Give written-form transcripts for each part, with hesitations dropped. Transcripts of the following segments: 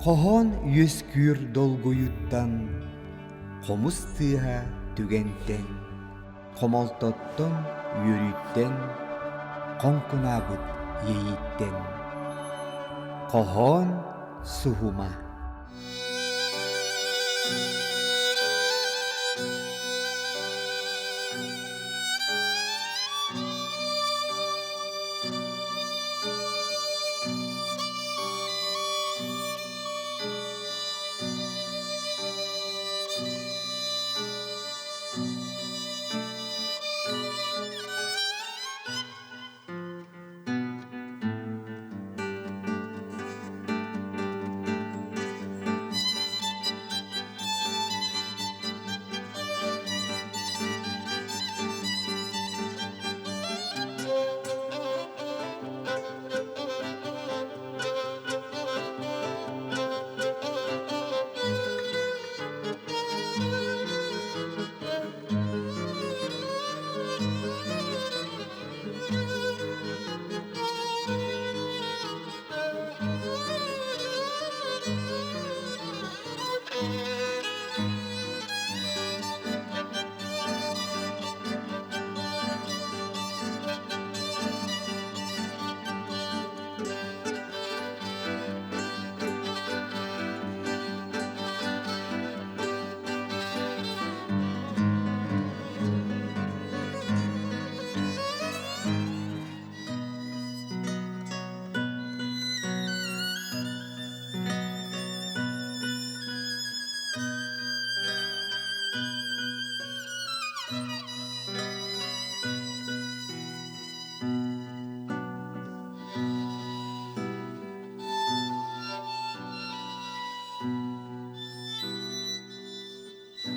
Qohon yüskür dolguyuttan, komuz tığha tügenten, komoltotton yürütten, konkunabıt yeyitten. Qohon suhuma.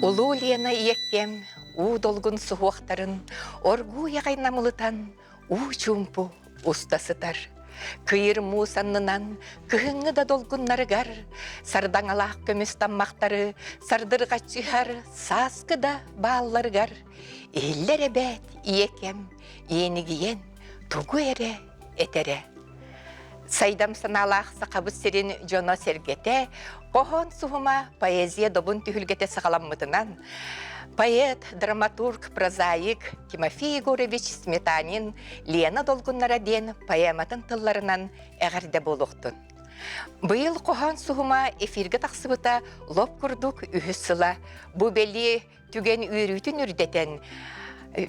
Улуу Лена иеккем, у долгун суhuақтарын, оргу яғайнамылытан, у чумпу устасытар. Кыйыр мусаннынан, кыһыңы да долгуннарыгар, сардаңалақ көмістаммақтары, сардырғачыхар, саскы да баалларыгар. Эллер эбет иекем, енігиен, тугу эре, этере. Сайдам саналақ сақабыз серин жоно сергете, Qohon suhuma поэзия добун түхілгете сағаламмытынан, поэт, драматург, прозаик Тимофей Егорович Сметанин Лена долгуннара ден поэматын тылларынан әғірде болуқтын. Бұйыл Qohon suhuma эфирге тақсыбыта лоп күрдік үхіссіла, бұ белі түген үйрүтін үрдетен,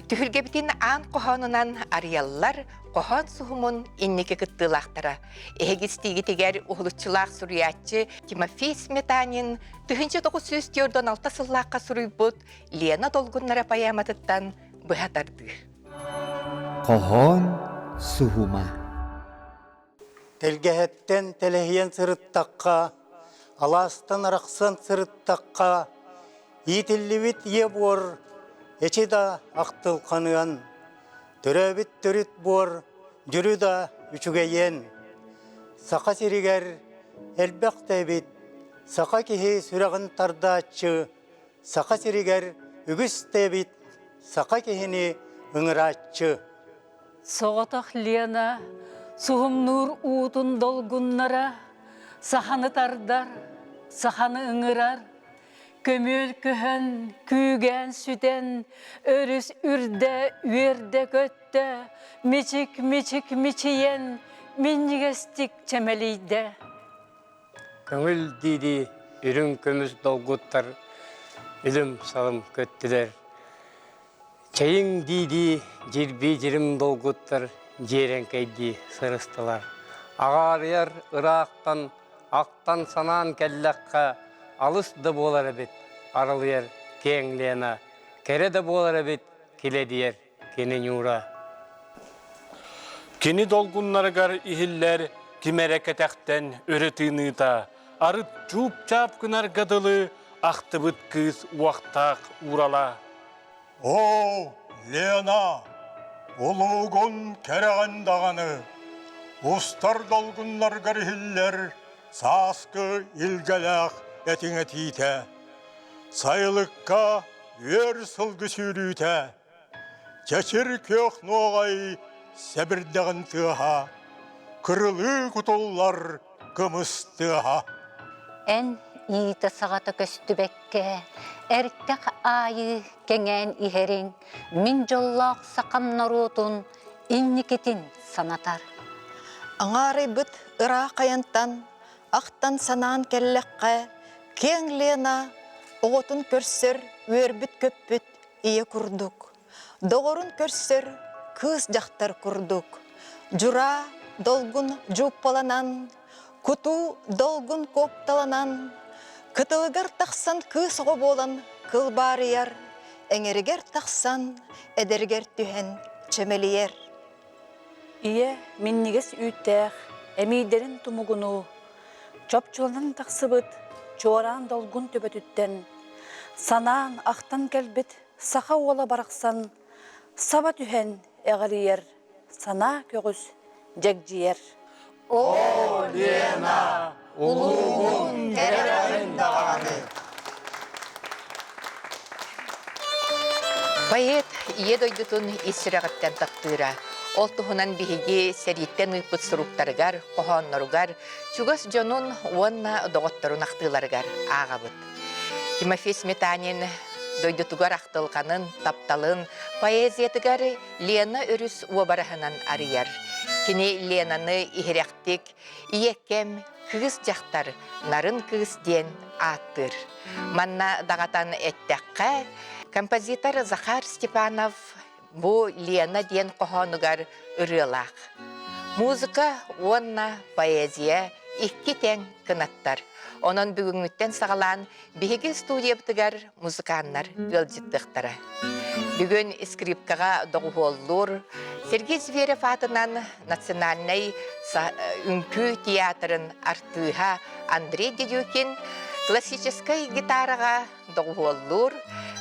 түхілге бітін ан Qohonынан арыяллар Qohon suhumun иннеке кыттылақтара. Эгістегі тегер ұғылытчылақ сұриятчы Тимофей Сметанин 1996 сыллаққа сұруйбұт Лена долгуннара поэматыттан бұғатарды. Qohon suhuma. Телгәһәттен теләһиен сырыттаққа, аластан арақсан сырыттаққа, етіллівіт ебор, эчеда ақтыл қаныған, төрәбіт төріт бор, жүрі да үчігейен. Сақа серігер, әлбәқ тәбіт, сақа кехе сүрағын тардачы, сақа серігер, үгіс тәбіт, сақа кехені ұңыратчы. Соғатақ Лена, суғым нұр уутун долгуннара, саханы тардар, саханы ұңырар, көмөл көһін, күйген сүтен, өріс үрді, үйерді көтті, мичик-мичик-мичиен, миннігестік чәмелейді. Көңіл дейді, үрін көміз долгуттар, үлім салым көттілер. Чайың дейді, жербе жерім долгуттар, жерен кәйді сырыстылар. Ағарияр ырақтан, ақтан санан кәлләққа, алыс да болар әбет, арылыяр кеңлена, кәрі да болар әбет, келедияр кенен юра. Кені долгунларыгар ихиллер кимерекетәқтен өрітініта, арыт чуп-чап күнар гадылы, ақтыбыт кыз уақтақ урала. О, Лена, олуғын кәрәғандағаны, ұстар долгунларыгар ихиллер, саскы илгәләқ әтіңе тейті, сайылыққа өр сылғы сүйрүйті, чәчір көк ноғай сәбірдіғін тыға, кырылы құтыллар кымыс тыға. Эн иіті сағаты көстүбекке, әрттәк айы кеңен ихерин, мин жоллақ сақам нарутун, инникетин санатар. Аңары бұт ыра қаянтан, ақтан санаан келлекке, кең Лена, оғытын көрсір, өрбіт көппіт, ие күрдік. Доғырын көрсір, кыз жақтар күрдік. Жура долгун жуппаланан, куту долгун копталанан, кытылгар тақсан кыз болан кыл барияр, әңерігер тақсан әдергер түхен чөмелиер. Ие, миннигес үттәқ, әмейдерін тумугуну, чопчуылын тақсыбыт, чуаран долгун төбөтүттен, санаан ақтан кәлбіт, сақа ола барақсан, саба түхен әғалиер, сана көгіз жәкжиер. О, Лена, улуғын керәғін дағаны. Поэт ие дойдутун исірағыттан тақтыра. Ол туһунан биһиги сәриттен ыйпыт суруктарыгар, қохонноругар, чугас жонун уонна доғотторун ақтыларыгар ағабыт. Тимофей Сметанин дойдутугар ақтылғанын, тапталын, поэзиятыгар Лена өрүс уабарахынан арыяр. Кини Ленаны ихеряқтик, иеккем кыз жақтар, нарын кыз ден аттыр. Манна дағатан әттәққа, композитор Захар Степанов бу Лена ден қохонугар ырылақ. Музыка, онна, поэзия, икки тең кынаттар. Онон бүгүнгүттен сағалан биһиги студиябытыгар музыканнар ылжыттықтара. Бүгін скрипкаға доғуоллур, Сергей Зверев атынан национальный үнкү театрын артыға Андрей Дедюкин, классической гитараға доғуоллур,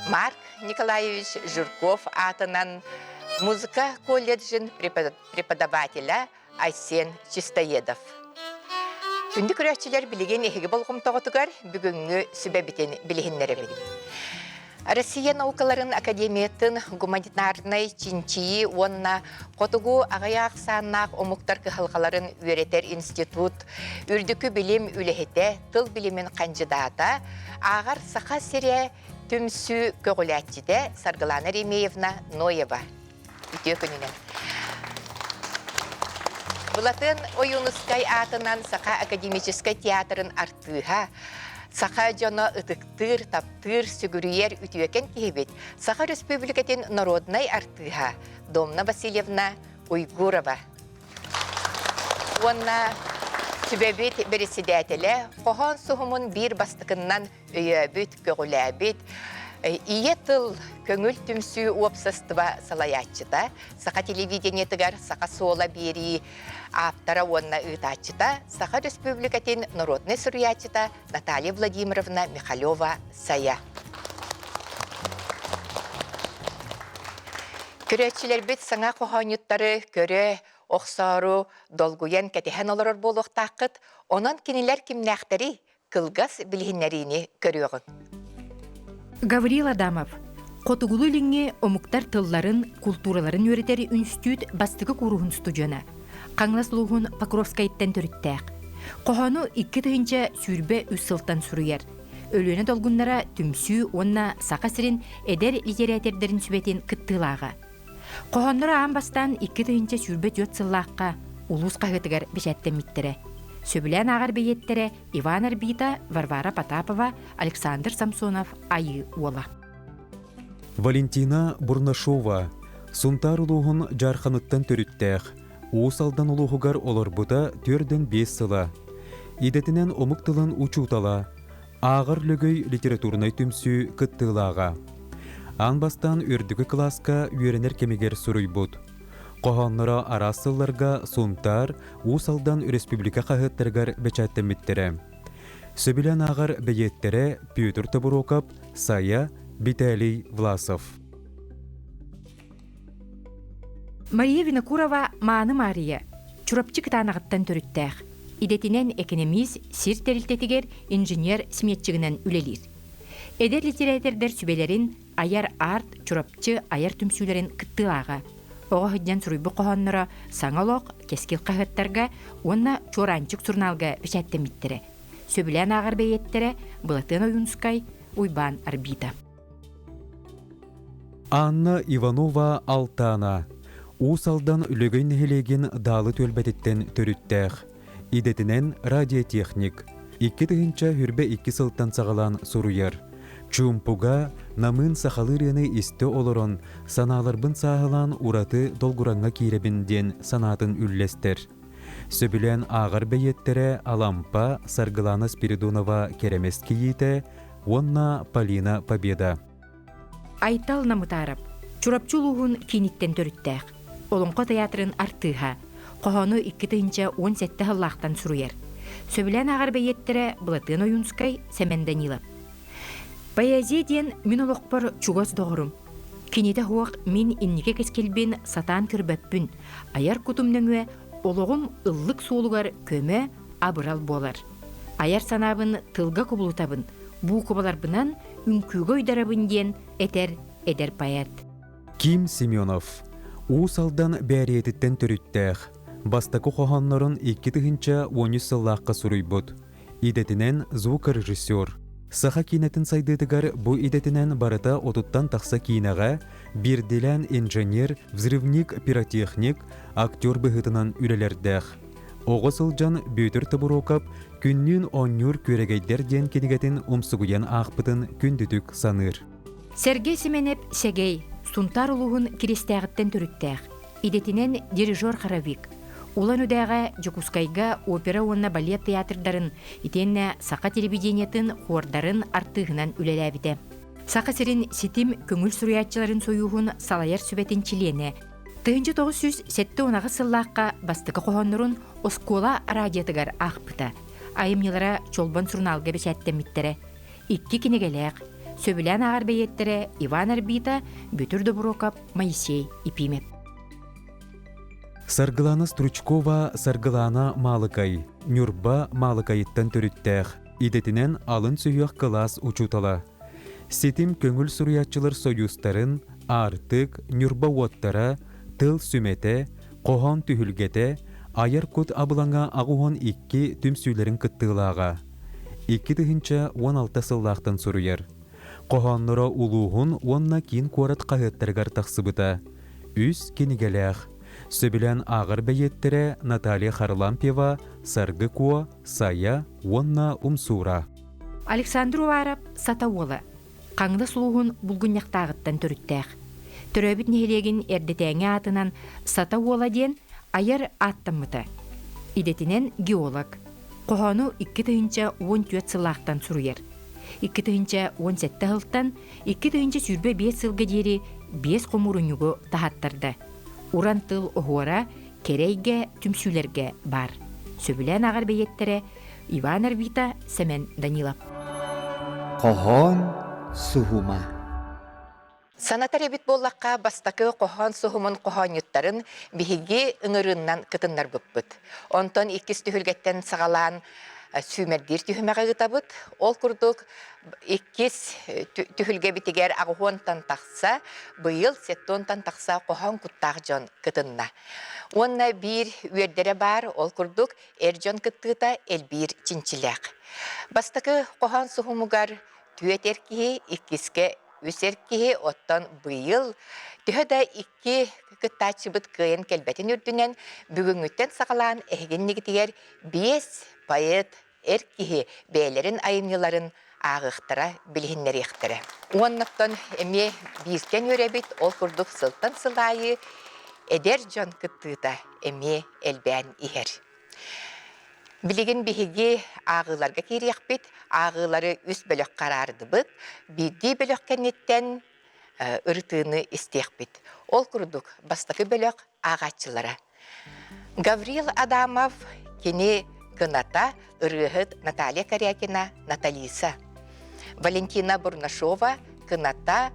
Марк Николаевич Жирков атынан музыка колледжин преподавателя Айсен Чистоедов. Үнді күрәтчілер білеген ехігі болғым тоғытығар бүгінгі сүбәбітен білігінлері білім. Россия наукаларын академиятын гуманитарный чинчии онна қотугу ағаяқ саннақ омуқтар кыхалғаларын өретер институт, үрдікі білім үлехете, тыл білімін қанжидата, ағар сақа сире түмсі көгіләтчіде Саргылана Ремеевна Ноева. Үтіе күнінен. Бұлатын ойынускай атынан Сақа академическай театрын артыға, Сақа жона ытықтыр, таптыр, сүгірүйер үтіөкен кейбет, Сақа республикатын народнай артыға, Домна Васильевна Уйгурова. Онна сүбәбет береседәтелі, қоған сұғымын бір бастықыннан өйәбет, көгіләбет, ие тыл көңіл түмсі уапсастыва салаятчыта, Сақа телевидениетігар Сақа сола бері аптара онна ыйтачыта, Сақа республикатын народный сурьячыта Наталья Владимировна Михалева Сая. Көрәтчілер бет саңа қоғанюттары көрі, оқсару, долгуян кәтіген оларыр болуқ тақыт, онан кенелер кімнәқтері кылгас білгінлеріні көріғын. Гавриил Адамов, Котугулу линге омуктар тылларын, культураларын өретері үнстүйт бастығы куруғын студияна. Қаңлас луғын Покровскайттан төріттәқ. Қоғану 2 тыгынча сүрбе үс сылтан сұруяр. Өлөне долгуннара түмсүү онна сақа сірін әдер литератердерін сүбетін кыттылаға. Қоғаннара амбастан 2 тыгынча сүрбе төт сыллаққа улус қағытығар бешәттен миттері. Сөбілән ағар бейеттері Иван Арбита, Варвара Потапова, Александр Самсонов айы ола. Валентина Бурнашова, Сунтар улуғын жарқаныттан төріттәқ, уысалдан улуғығар оларбыта 4-5 сыла. Идетінен омықтылын учутала, ағыр лөгөй литературнай түмсі кыттылаға. Анбастан өрдігі класска үйеренер кемегер сұруй бұд. Қоғанлара арасылларға Сунтар уысалдан республика қағыттарғар бәчәттеметтері. Сөбілен ағыр бейеттері Петр Табурокап, Сая, Виталий Власов. Мария Винокурова Мааны Мария, чурапчы кытанағыттан төріттәқ. Идетінен экономист, сир тәрілтетігер, инженер сметчігінен үлелер. Эдер литератордер сүбелерін аяр арт, чурапчы, аяр түмсүлерін кыттылаға. Оға хүдден сұруйбы қоғанлара саңалоқ, кескел қағыттарға, онна чоранчық журналға бішәттеметтері. сөбілен ағар бейеттері Былатын Оюнскай, Уйбан Арбита. Анна Иванова Алтана. Усалдан үлігін хелеген далы төлбәтеттен төріттәқ. Идетінен радиотехник. 2 тыгынча хүрбе 2 сылттан сағалан суруяр. Чумпуга намын сахалырыны исті олорон саналарбын сағалан ураты долгуранға кейребінден санатын үллестер. Сөбілен ағар бейеттері Алампа Саргылана Спиридонова керемес кейіті, онна Полина Победа. Айтал намытарап, чурапчулуғын киниттен төріттәқ. Олонқо театрын артыға, қоғаны 2-17 ғыллақтан сұруер. Сөбілен ағар бейеттері Былатын Оюнскай, Сәмен Данилов. Поэзияден мен олықпар чуғыз доғырым. Кенеті хуақ мен иннеге кескелбен сатан кірбәппін. Аяр күтімніңі олығым ыллық суылығар көмі абырал болар. Аяр санабын тылға құбылутабын. Бұ құбаларбынан үнкүйгі ойдарабын ден әдер паят. Ким Семенов. Усалдан бәриетіттен төріттәқ. Бастақы қоғанларын 2-13 сыллаққа сұруйбұд. Идетінен звукорежиссер. Саха кинетін сайдыдығар бұ идетінен барыта отуттан тақса кинаға бірделен инженер, взрывник, пиротехник, актер бұғытынан үлелердәқ. Оғысылжан бөтір тұбырокап, күннің оннюр көрегейдерден кенігетін умсугуян ақпытын күндүтік саныр. Сергей Семенеп Сегей, Сунтар улуғын керестәғіттен түріттәқ. Идетінен дирижер Харавик. Улан үдәға Жокускайга опера онна балет театрдарын, итенне сақа телевидениетін хордарын артығынан үлеләбіді. Сақа сірін сетім көңіл сұруятчыларын союғын салайар сүбетін чилене. 1907 сыллаққа бастықы қоғанырын Оскола радиотығар ақпыта. Айымнелара чолбан сұрналға бәсәттеміттері. 2 кенегелек, сөбілен ағар бейеттері Иван Арбита, Бүтүрді Бурокап, Моисей Ипимеп. Саргылана Стручкова Саргылана Малыкай. Нюрба Малыкайыттан төріттәқ. Идетінен алын сүйіқ класс учутала. Сетім көңіл сұруятчылар союстарын артық Нюрба оттара, тыл сүмете, қоған түхілгете, аяр көт абылаңа ағуған 2 түмсүйлерін кыттылаға. 2-16 сыллақтан сұруяр. Қоғанлыра улуғын онна кейін қорат қағыттарғар тақсыбыта. Үс кенігеләқ. Сөбілен ағыр бәйеттері Наталья Харлампева, Саргы Куа, Сая, онна Умсура. Александр Уварап Сатауылы. Қаңды сұлуғын бұлғыняқтағыттан түріттәқ. Түрөбіт нехелеген әрдетәңе атынан Сатауылы ден аяр аттамыты. Идетінен геолог. Қоғану 2-14 сылақтан сұруер. 2-17 ғылттан 2 сүрбе 5 сылғы дері 5 қомырынюғы тахаттарды. Уран тыл оғуара керейге түмсүлерге бар. Сөбілен ағар бейеттері Иван Арбита, Сәмен Данилов. Қоғон Суһума. Санатар эбит боллаққа бастақы қоған сұхымын қоғанюттарын бігіге үңіріннан кытыннар бұппыт. Онтон 2 түхілгеттен сағалан сүймердер түхімеға ғытабыт. Ол күрдік 2 түхілге бітігер ағуонтан тақса, бұйыл 7-тан тақса қоған күттақ жон кытынна. Онна бір үйердері бар, ол күрдік әржон кыттыта әлбір чинчилек. Бастақы қоған сұхымығар түйет әркеге 2-ке үсеркеге оттан бұйыл, түхіда 2 кыттачы бұт күйен кәлбәтін үрдінен бүгінгіттен сағалан әйген негітігер 5 поэт әркеге бәйлерін айыныларын ағықтыра білгенлер ектірі. Оннықтан әме бейістен өребет ол күрдік сылтан сылайы әдер жон кыттыда әме әлбән ихер. Білеген бігіге ағыларға керек бет, ағылары үс бөлік қарарды бұд, бидді бөлік кәнеттен ұрытыны істек бет. Ол күрдік бастақы бөлік ағатчылары. Гаврил Адамов кені кыната ұрығыд Наталья Корякина Наталиса. Валентина Бурнашова кыната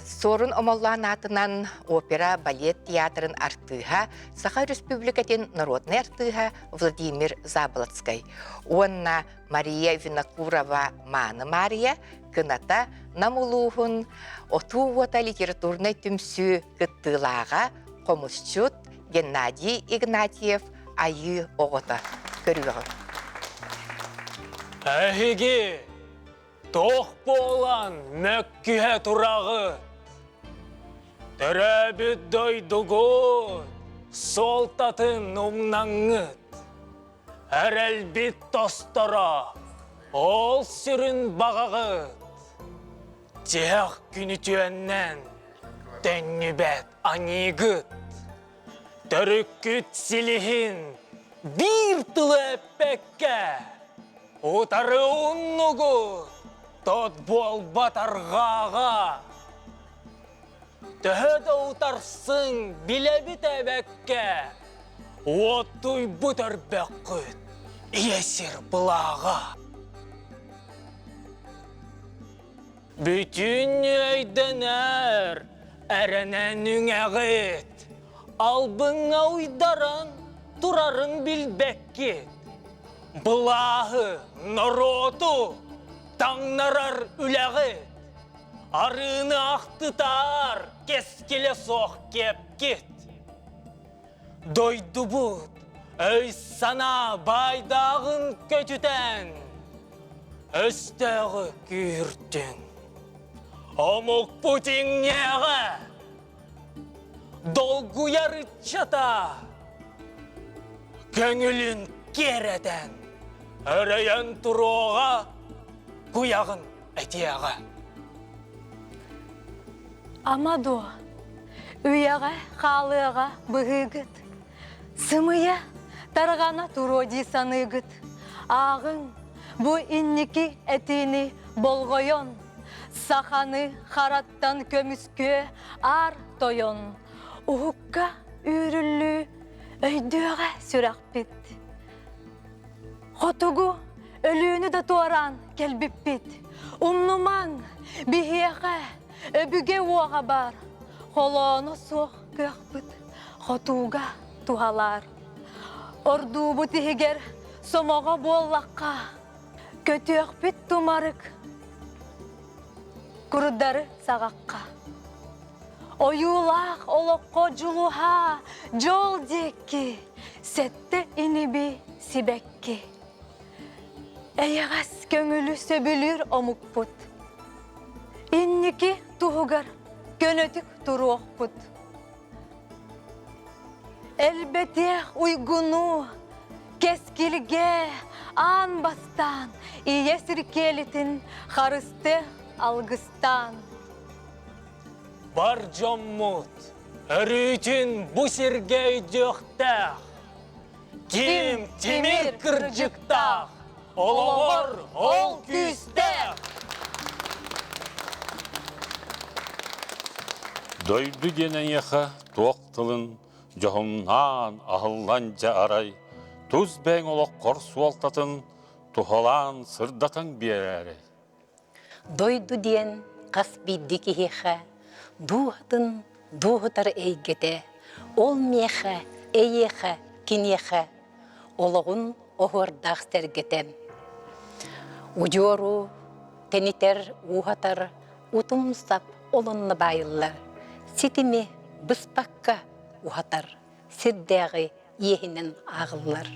Сорун омоллан атынан опера, балет театрын артыға, Саха Республикатын народный артыға Владимир Заболоцкай. Онна Мария Винокурова Маны Мария кыната намулуғын отуғыта литературный түмсі кыттылаға Комусчут Геннадий Игнатьев айы оғыта көріғі. Әхеге тоқ болан мәккіе тұрағы. Түрәбіт дойдығы солтатын ұмнаңыт. Әрәлбет тостара ол сүрін бағағыт. Теғ күні түйеннен тәннібәт анигыт. Түріккіт сіліхін бір тұлы әппәкке. Утары ұннығыт, тот бол батарғаға. Төхеді утарсың біләбіт әбәкке. Оттуй бұтар бәккіт, иесір бұлаға. Бүтін өйдін әрінен үңәғыт. Албыңа уйдаран тұрарын білбәккет. Бұлағы нұроту таңнарар үләғыт. Арыны ақтытар кескеле соқ кеп кет. Дойды бұд, өй сана байдағын көтітен. Өстәғы күйірттен. Омық бұтың неға. Долгуяры чата. Көңілін кереден. Өрейін тұруға, құяғын әтияға. Амаду, үйяға, қалыға бұғығыт. Сымыя тарғана тұроди санығыт. Ағын бұ инники әтіні болғойон. Сақаны қараттан көміске ар тойон. Ұғыққа үйрілі өйдіға сүрақ бит. Хотугу өліні да туаран келбіп бит. Умнуман бігеға өбіге оға бар. Холоны соқ көк бит. Хотуға туғалар. Орду бұт егер сомоға боллаққа. Көтөк бит тумарык. Күрдары сағаққа. Оюлақ олыққа жұлуға жол декки. Сәтті инеби сибәкки. Әйіғас көңілі сөбілір омық бұт. Иннеки туғығар көнөтік тұруық бұт. Әлбәте уйгуну кескілге ан бастан иесір келетін қарысты алғыстан. Бар жоммут, өрүтін бұсерге өйдіқтақ. Ким темір кіржіктақ. Олығыр ол күстәқ. Дойду денен яха тоқтылын, жоғымнан ағылланжа арай, туз бәң олық қор суалтатын, тухалан сырдатан берәрі. Дойду ден қас бидді кехе, дуғытын дуғытар әйгеде, ол меха, әйеха, кенеха, олығын оғырдақ сәргетем. Уджору, тенитер, уғатар, утымсап олынны байылар. Сетіме бұспаққа уғатар, сірдәғі ехінен ағылар.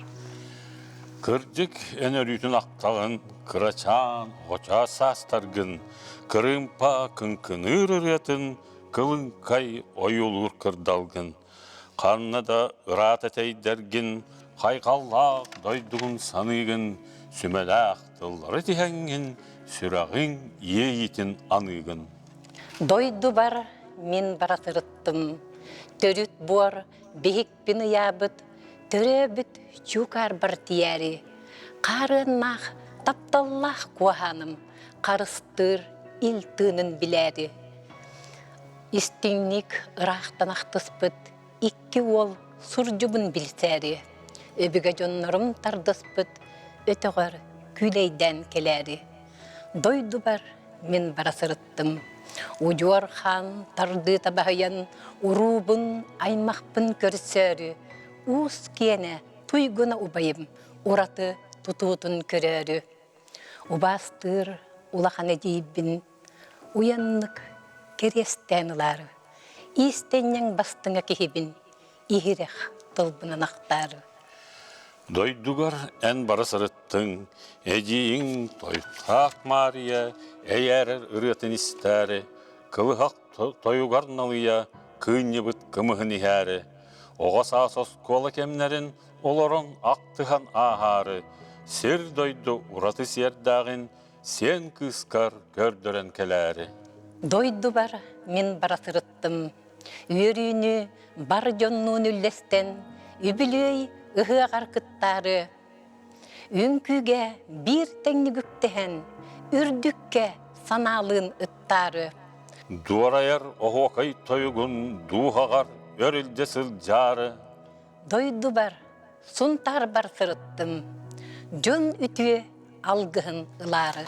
Кырджик энөрүтін ақтағын, кырачан, оча састаргын, кырымпа кынкыныр үретін, кылынкай ойулур кырдалгын. Қанна да ырат әтейдергін, қайқаллақ дойдығын санығын, сүмәләқ тыллары тихәңгін, сүрағын ейетін анығын. Дойду бар, мен баратырыттым. Төрүт буар, бейік біні ябыт, төрі бүт чукар бар тиярі. Қарыннақ, тапталлақ куаханым, қарыстыр илтынын біләрі. Истинник ырақтан ақтыспыт, икки ол суржубын білсәрі. Өбіге жоннарым тардыспыт, өтіғар күлейден келәрі. Дойду бар, мен барасырыттым. Уджуар хан тарды табағаян, урубын аймақпын көрсәрі. Уыз кене туйгына убайым, ураты тутуутун көрәрі. Убастыр улаханы дейбін, уяннық керестенілары. Истеннен бастыңа кехебін, ихирек тылбынан ақтары. Дойдугар ән бары сырыттың, әдейін тойқақ Мария, әйәрір ұретін істәрі, кылығақ тойугар налыя, күйіне бұт кымығын ихәрі. Оға сасос кола кемнерін, олорын ақтыған ағары, сер дойду ұраты сердағын, сен кыскар көрдірен келәрі. Дойду бар, мен бара сырыттым. Үйрүйіні бар жоннуын үллестен, үбілөй ұғы қарқыттары. Үңкіге бір тәңні күптен, үрдікке саналын ыттары. Дуараяр оғуақай тойуғын дуғағар өрілде сылжары. Дойду бар, сұнтар бар сырыттым. Жон үтіе алғығын ылары.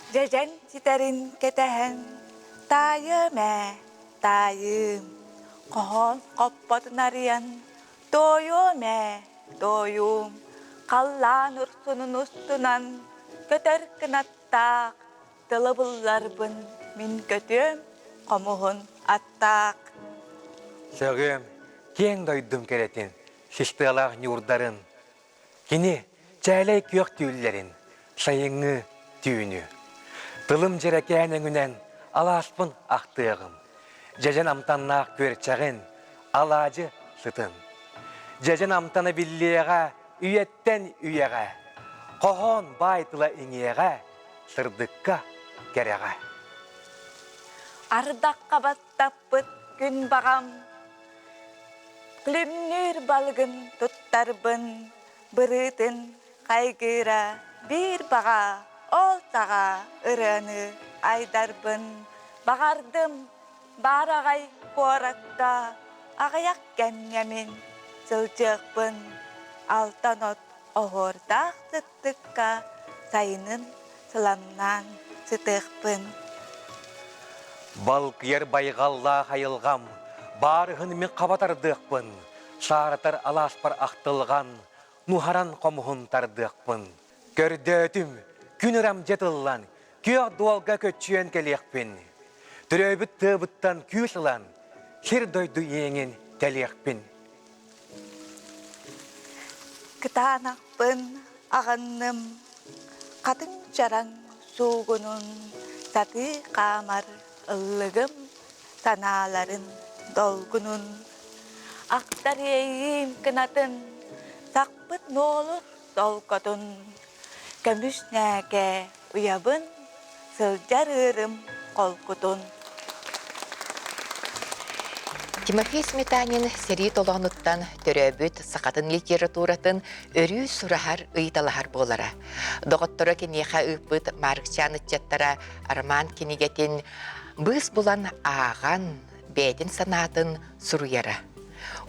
Жежен читерин кетehen тайым тайым кохон коппотун арыян тоюм тоюм каллан урсунун устунан көтөркүн аттак тылыбылларбын мин көтөм комугун аттак Sögüm, keng doydum keretin, şiştığalaq nyurdарын. Kini, çaylay kök tüyüllerin, sayıngı tüyünü. Tılım jerekenen ünen, alaspın aktığım. Jejen amtannaq körçağın, alacı sıtın. Jejen amtanı billiğe, üyetten üyeğe. Kohon baytıla ineğe, sırdıkka kereğe. ардакка баттаппыт күн багам Күлүмнүр балгын туттарбын бырытын кайгыра бир бага ол тага ыраны айдарбын багардым барагай коракта агаяк кемнемин сылжыкпын алтанот огордак сыттыкка сайынын сыламнан сытыкпын Балкыер байғалла хайылғам, барығын мен қабатардықпын, шаратар аласпар ақтылған, нухаран қомығын тардықпын. Көрдөтім, күнірам жетіллан, күйақ дуалға көтчүйен келеқпін. Түрөбіт тұбыттан күйсілан, хер дойду еңін телеқпін. Кытанақпын ағанным, қатын жаран суғынын, саты қамар ыллыгым саналарын долгунун актар ейим кынатын сакпыт нолур долкотун көмүшнәке уябын сылжарырым колкутун Тимофей Сметанин сери толоғынуттан төрөбүт сақатын литературатын өрүү сурахар ыйталахар болара. Доғыттыры кенеха ыппыт Маркчан ытчаттара Арман кенегетін быз булан аған бәдін санатын суруяра.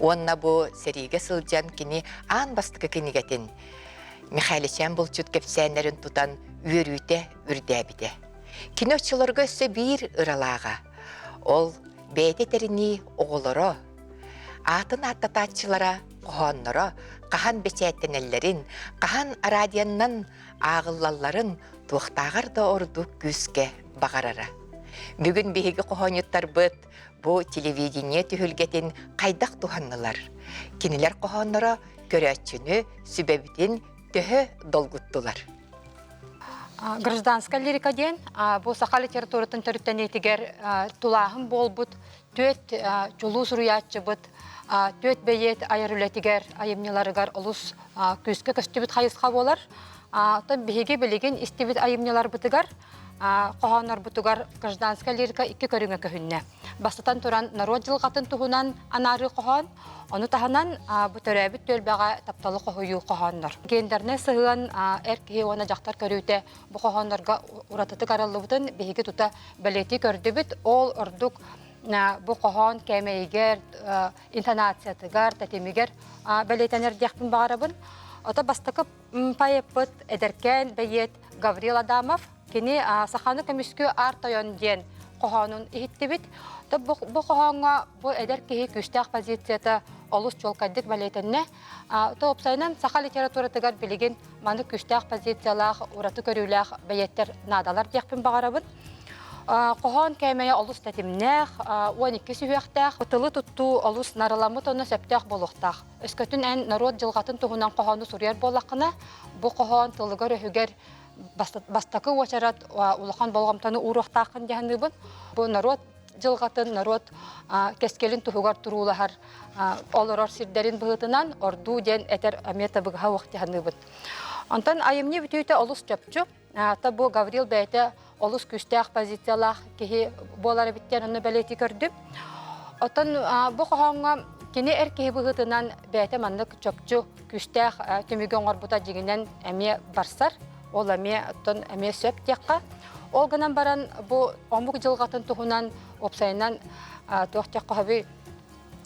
Онна бу сериге сылжан кені ан бастықы кенегетін Михайличан болчут кепсәнлерін тутан өрүүте үрдәбіде. Киночыларға өсі бір ыралаға. Ол бәйте терини оғылары, атын аттататчылара, қоғанлары, қахан бәчәттенелерін, қахан арадияннан ағыллаларын туқтағыр да орду күзге бағарара. Бүгін бейгі қоғанеттар бұд, бұ телевидение түхілгетін қайдақ туханнылар. Кенелер қоғанлары көрәтчіні сүбәбітін төхі долгуттылар. Гражданская лирика ден, бұл сақа литературатын түріттен етігер тулағын болбыт, төт чулу сұруятчы бұт, төт бейет айырулетігер айымнеларығар ұлыс күзгі көстібіт қайысқа болар. Бейге білеген істебіт айымнелар бұтығар, қоғанар бұтығар гражданская лирика 2 көріңі көхінне. Бастатан тұран народ жылғатын тұғынан анары қоған, оны тағынан бұтырәбіт төлбәға тапталы қоғыю қоғандар. Гендеріне сығын әркеге оны жақтар көріуте бұл қоғандарға ұратыты қаралы бұтын бейге тұта бәлеті көрді біт, ол ұрдық бұл қоған кәмейгер, интонациятығар, тәтемегер бәлетенер дияқпын бағарабын. Ота бастықы пайеппыт әдеркен бәйет Гаврил Адамов, кені сақаны көміскі артайон ден кохонун ихиттибит. Та бу кохонга бу эдер кихи күстәк позицията олус чолкайдык балетенне. Та опсайнан саха литература тыгар билеген маны күстәк позициялах, ураты көрүләх бәйеттер надалар дияқпен бағарабын. Кохон кәмәйе олус тәтимнәх, 12 сүйәқтәх, тылы тутту олус нарыламы тоны сәптәх болуқтақ. Өскөтін ән народ жылғатын туғынан кохону сурьяр болақына, бұ кохон тылыгар өхігер бастакы уачарат улахан болғамтаны уруқтақын дәхінібін. Бұ народ жылғатын, народ кескелін туғығар тұрулахар олырор сирдерін бұғытынан орду ден әтер амета бұғыға уақ дәхінібін. Антан айымне бүтүйті олус чөпчу, та бұ Гаврил бәйті олус күстәк позициялах кихи болары биттен оны бәлети көрдім. Отан бұ қоғанға кені әр кихи бұғытынан бәйті маннық чөпчу күстәк түміген орбута жегінен әме барсар, ол әме сөп текқа. Ол ғынан баран бұ омық жылғатын тұғынан опсайынан тоқтек қоғабы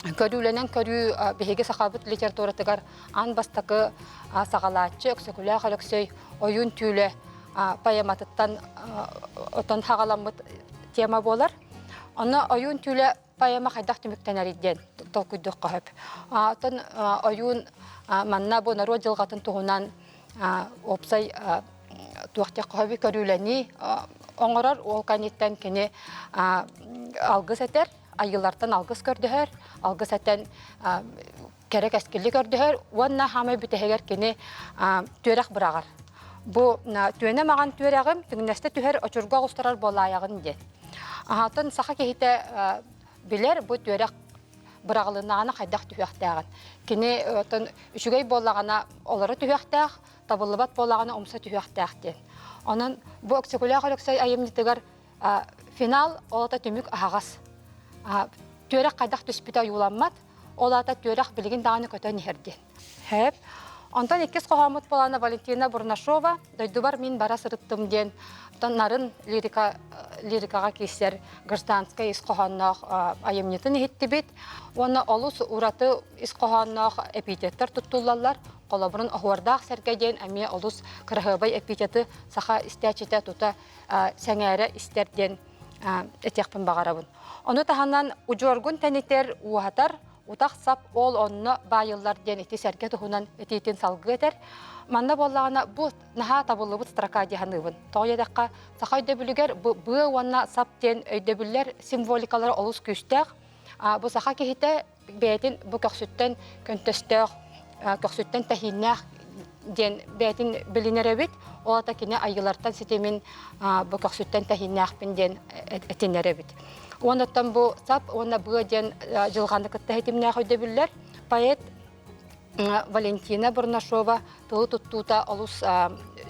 көрүлөнөн көрүү беге сахабыт литературатыгар ан бастакы сагалаачы өксөкүлө халөксөй оюн түүлө поэматыттан отон хагаламыт тема болар. Аны оюн түүлө поэма хайдак түмүктенериден толкуйдук кахып. Отон оюн манна бу народ жылгатын тугунан опсай туактак кахып көрүлөни оңорор ол канеттен кене алгыс этер. Айылартан алгыс көрдіхер, алгыс әтен кәрек әскелі көрдіхер, онна хамай бүтәгер кені түрек бұрағар. Бұ түйені маған түрегім, түңнәсті түхер очырға ғыстырар бола аяғын де. Атын сақа кейті білер, бұ түрек бұрағылынағына қайдақ түхектәғын. Кені үшігей болағына олары түхектәғ, табылыбат болағына омса түхектәғден. Onun bu öksükülü ağırlıksay ayımnitігер final olata tümük ağaz. Törek qaydaq түспіта юламмат, олата törek білген дағаны көті нехерден. Хәп. Онтан еккес қоғамыт боланы Валентина Бурнашова, дойдубар мен бара сырыттым ден, нарын лирикаға кейсер гражданскай исқоғаннақ айымнетін ехетті бет. Оны олыс ураты исқоғаннақ эпитеттер тұттулалар, қолабырын оғуардақ сәргеден әме олыс кірғыбай эпитеті сақа істәчеті тұта сәңәрі істерден әтеқпін бағарабын. Оны таханан ұжоргун тәнетер уағатар, утақ сап ол онны байыллар ден еті сәрге тұхынан ететін салғы етер. Манна болағына бұл наға табылы бұт страка дегенігін. Тоғедаққа сақа өйдебілігер бұл онна сап ден өйдебілер символикалары олыс күштәқ. Бұл сақа кехеті бәйтін бұл көксүттен көнтөстәқ, көксүттен тәхиннәқ ден бәйтін білінер өбіт. Олата кене айылартан сетемен бұл көксүттен тәхиннәқ ден әтінер өбіт. Онаттан бұл сап, онна бұл ден жылғанды күтті әйтімнәқ өйдебілер. Поэт Валентина Бурнашова тылы тұттуыта олыс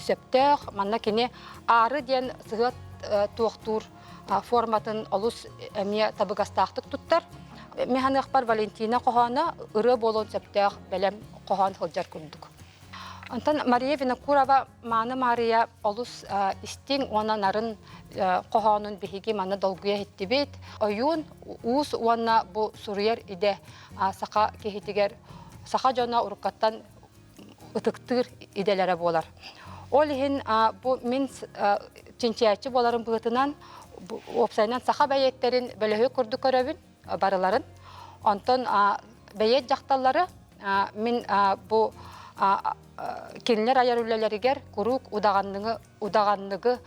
сөптәқ, манна кене ары ден сығат туақтур форматын олыс әме табығастақтық тұттар. Механық бар Валентина қоғаны ұры болуын сөптәқ бәлем қоған қылжар күндік. Антан Мария Винокурова маны Мария олыс истің оны нарын қоғанын бігеге маны долгуя хетті бет. Ойын уыз оны бұл сұрыер иде сақа кехетігер сақа жона ұрыққаттан ұтықтыр иделері болар. Ол ехін мен чинчиячы боларын бұғытынан опсайынан сақа бәйеттерін бөлігі күрді көребін барыларын. Онтан бәйет жақталары мен бұл келінер аяр үлелерігер күрік удағанныгы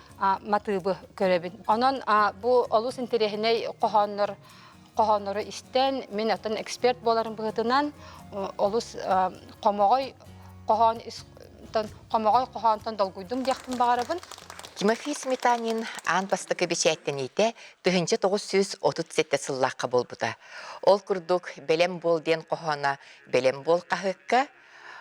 матыбы көребін. Онан бұл олыс интерехіне қоғаныры істен мен атын эксперт боларын бұғытынан олыс қомағай қоғантан долгуйдым дияқтын бағарабын. Тимофей Сметанин ан бастықы бечәттенейті 1937 сыллаққа болбыда. Ол күрдік белем бол ден қоғана белем бол қағыққа,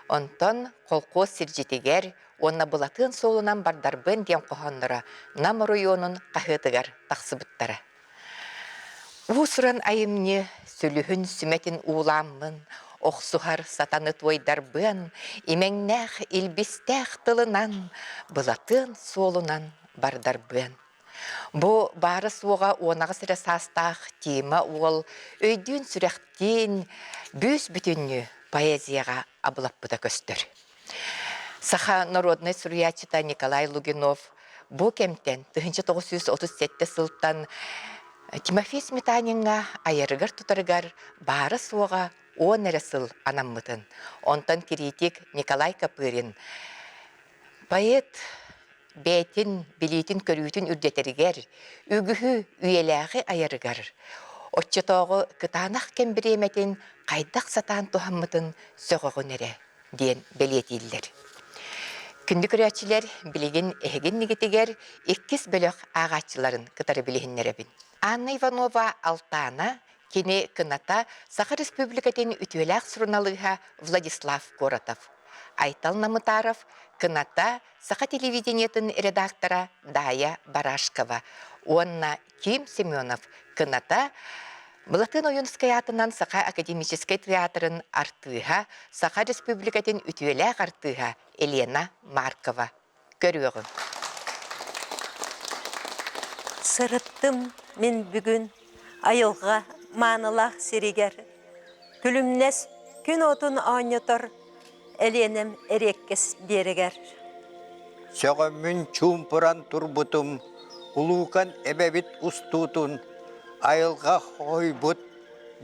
онтан қолқос сіржетігер, онна бұлатын солынан бардарбын ден қоғанлары намыройонын қағытығар тақсыбыттары. Усуран айымне сүліхін сүметін уламын, оқсухар сатаны тойдарбын, имеңнәқ илбістәқ тылынан, бұлатын солынан бардарбын. Бұ бары суға онағы сірі састақ тема ол, өйдін сүрәқтен бөз бүтінні поэзияға абылап бұда көстір. Саха народный сурьячыта Николай Лугинов бұ кемтен 1937 сылттан Тимофей Сметанинга айырыгар тутарыгар бары суға он әресіл анаммытын. Онтан критик Николай Копырин. Поэт бәйтін, билетін көрүйтін үрдетерігер, үгіхі үйеләғі айырыгар. Отчетоғы кытанақ кембіреметін қайдақ сатан тухаммытын соғығын әрі, ден белетейлер. Күнді көрәтшілер білеген әген негетігер 2 бөлік ағатшыларын кытары білігіннеребін. Анна Иванова Алтана, кене кыната Саха Республикатын үтуеләқ сұрыналыға Владислав Коротов. Айтал Намытаров, кыната Саха телевидениетін редактора Дая Барашкова. Онна Ким Семенов, кыната Мылатын ойынскай атынан Саха академический театрын артыға, Саха Республикатын үтуеләқ артыға Елена Маркова. Көріғын. Сырыттым мен бүгін айылға манылақ серегер. Күлімнес күн отын айнытыр, әленім әреккес берегер. Сөғімін чумпыран турбутум, улукан әбәбіт устутун, айылға хойбут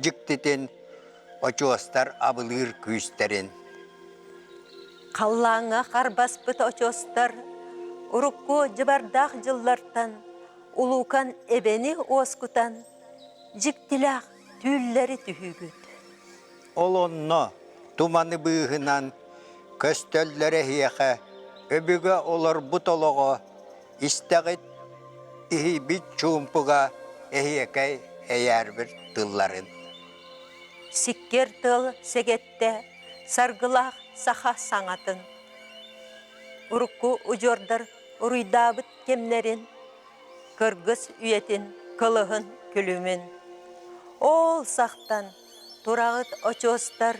жіктетен, очуастар абылыр күйістерін. Қаллаңа қарбаспыт очуастар, урукку жыбардақ жыллартан, улукан әбәні оскутан, жіктілақ түллері түхігіт. Олонно туманы бұғынан, көстөллері хияқа, өбігі олар бұтолығы, істәғіт ихибит чумпыға эхиекай әйәр бір тылларын. Сиккер тыл сегетте, саргылақ саха саңатын. Урукку ұжордар ұруйдабыт кемнерін, кыргыз үйетін кылығын күлімен. Ол сақтан турағыт очостар,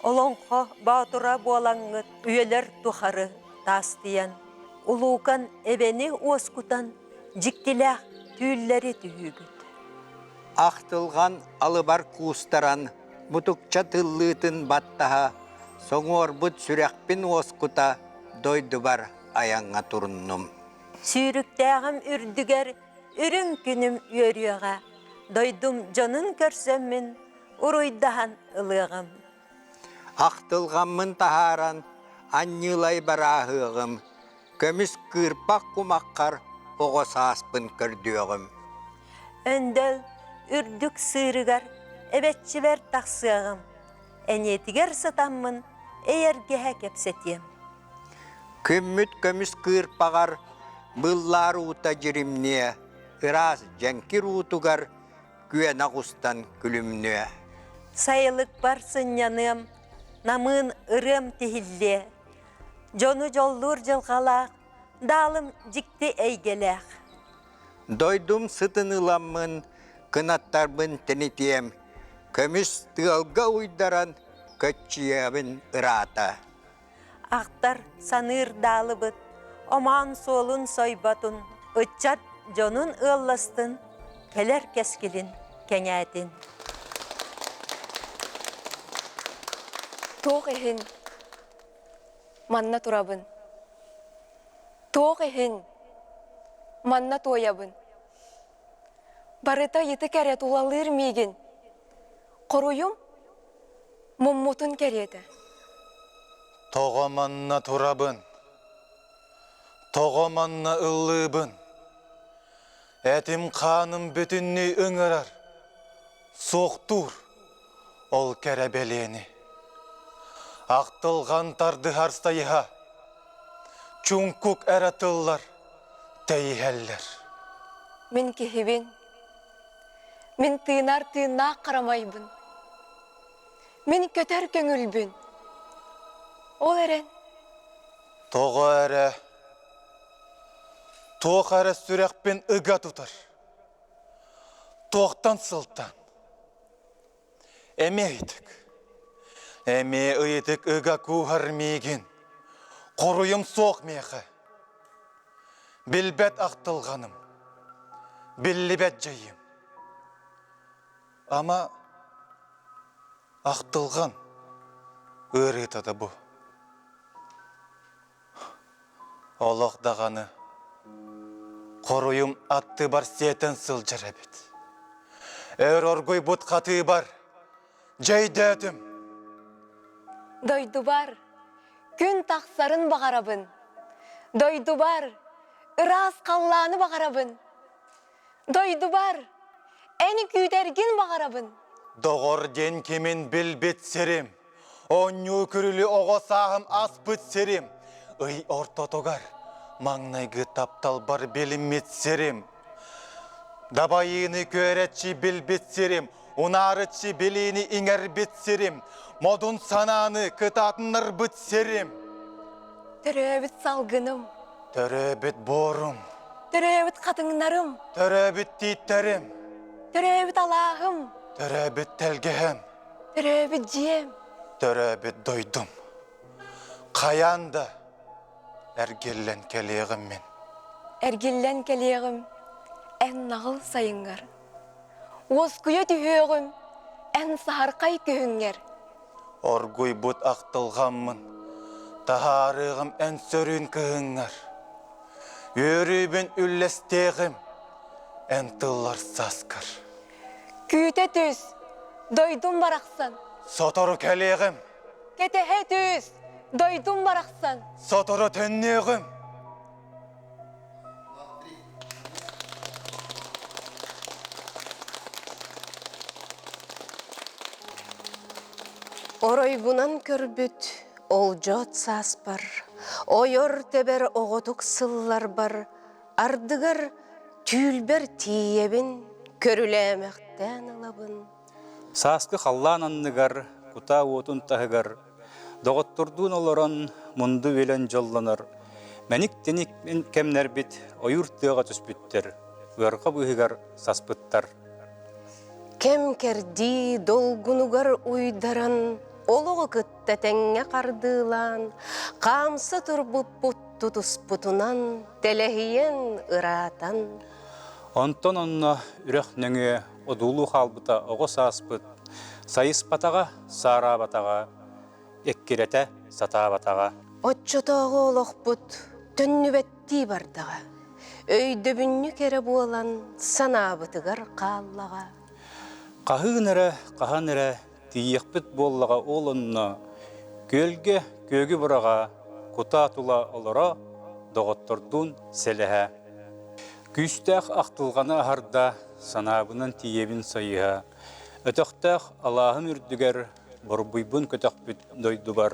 олонқо баутура болаңыт үйелер тухары тастыян. Улукан эбени оскутан жіктіләқ түллері түйігіт. Ақтылған алыбар кустаран, бұтықча тыллытын баттаға, соңор бұт сүрәқпін оскута дойды бар аяңға турынным. Сүйріктәғім үрдігер, үрін күнім өріға, дойдым жанын көрсеммін, ұруйдахан ылығым. Ақтылғанмын тахаран, аннылай барағығым, көміс кырпақ құмаққар, оғыс аспын көрдіғым. Өндел үрдік сырығар, әбетчівер тақсығым, әнетігер сатаммын, әйергеге кепсетем. Күмміт көміс кырпағар, бұллар ута жиримне, ырас жәңкір утугар, күйен ағыстан күлімне. Сайылық барсын яным, намын ырым тихилле, жону жоллур жылғалақ, далым жікті әйгеләқ. Дойдум сытыныламмын, кынаттарбын тенетем, көміс тығылға уйдаран, көтчиябын ырата. Ақтар саныр далыбыт, оман солун сойбатун, ұтчат жонун ылластын, келер кескілін кәңәтін. Тоқ ехін, манна турабын. Тоқ ехін, манна тоябын. Барыта еті кәрет улалыр мейгін. Қоруым, мұммутын кәреті. Тоғаманна турабын, тоғаманна ыллыбын. Әтім қаным бүтінні өңірар, соқтур ол кәрәбелені. Ақтылған тарды харстайыға, чүңкүк әратыллар тәйхәллер. Мен кехебен, мен тыынар тыына қарамайбын. Мен көтер көңілбін. Ол әрен. Тоғы әрі, тоқ әрі сүрәқпен үға тұтар. Тоқтан сылтан. Әме етік. Әме ұйетік үға күхар мейгін. Қоруым соқ меқі. Білбәт ақтылғаным. Білібәт жайым. Ама ақтылған өретады бұ. Олық дағаны Koruym attı bar seten sılcar ebet. Orgoy but katı bar. Ceydetim. Doydu bar, gün taksarın bağarabın. Doydu bar, ıraz kallanı bağarabın. Doydu bar, eni güdergin bağarabın. Doğor den kimin bilbit serim. Onyu kürülü oğo sahım aspıt serim. Iy ortotogar, mangnaygı taptal bar bilimit serim. Dabayını köretçi bilbit serim. Unarıçı bilini inger bit serim. Modun sananı kıtatınır bit serim. Töröbüt salgınım, Töröbit borum. töröbüt kadınlarım, Töröbit titterim. töröbüt Allah'ım, Töröbit telgehem. töröbüt ciyem. Töröbit doydum. Kayanda ergillen keleğim men. Ergillen keleğim, en nağıl sayıngar. Oskuya tühüğüm, en saharkay köhünger. Orguy but aktılgamın. Taharığım en sörün kığıngar. Yürübün üllesteğim, en tıllar saskar. Küte düz, doydum baraksan. Sotoru keleğim, Ketehe düz, doydum baraksan. sotoru tenneğim. Oroybunan körbüt, oljot saspar. Oyor teber oğotuk sıllar bar. Ardıgar tüylber tiyebin, körülemekten alabın. Saskı hallan anныгар, kuta otun tahıgar. Doğotturduğun oloron mundu velen jollanır. Menik tenik kemner bit, oyurttığa tüspüttür. Uyarga bıhıgar saspıttar. Kem kerdi dolgunugar uydaran, oluğu kıtta tenge kardılan, kamsa turbup puttu tusputunan, telehiyen ıratan. Onton onna ürek nöngü odulu halbıta oğo saspıt. Sayıs bataga, sara bataga, ekkirete sata bataga. Otçotoğu oloqput, tönnübetti bardaga. Öydöbünnü kere buolan, sanabıtıgar qallaga. Qahan ere, tiyekbit bollaga olunna, gölge kögü buraga, kuta tula olara, doğotturduğun selehe. Küstəq aqtılğana aharda, sanabının tiyebin sayıha. Ötöqtəq Allah'ım ürdüger, borbuybun kötöqbüt doydu bar.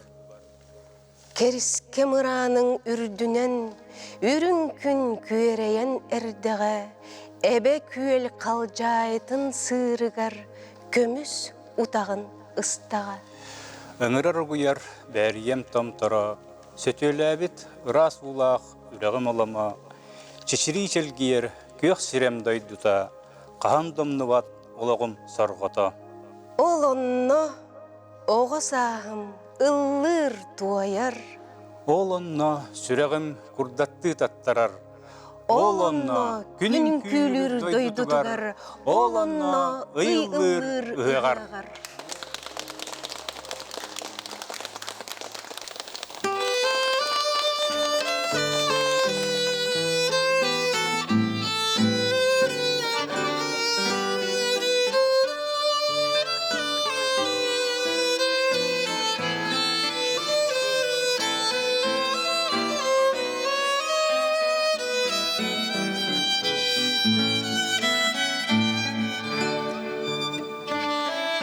Keriske mıranın ürdünen, ürünkün küereyen erdeğe, ebe küel kalcayetın sığırıgar, kömüs utağın ıstağa. Öngürər guyar, bəriyem tam tara, sötölәbit, ıras ulaq, üreğim olama, çeçiri çelgiyer, kök sirem doyduta, qahan domnuvat, olağım sarğata. Ol onno, oğa sahım, ıllır tuayar. Ol onna süreğim kurdattı tattarar. Ol onna günün küylür doydutugar. Ol onna ıyılır ığar.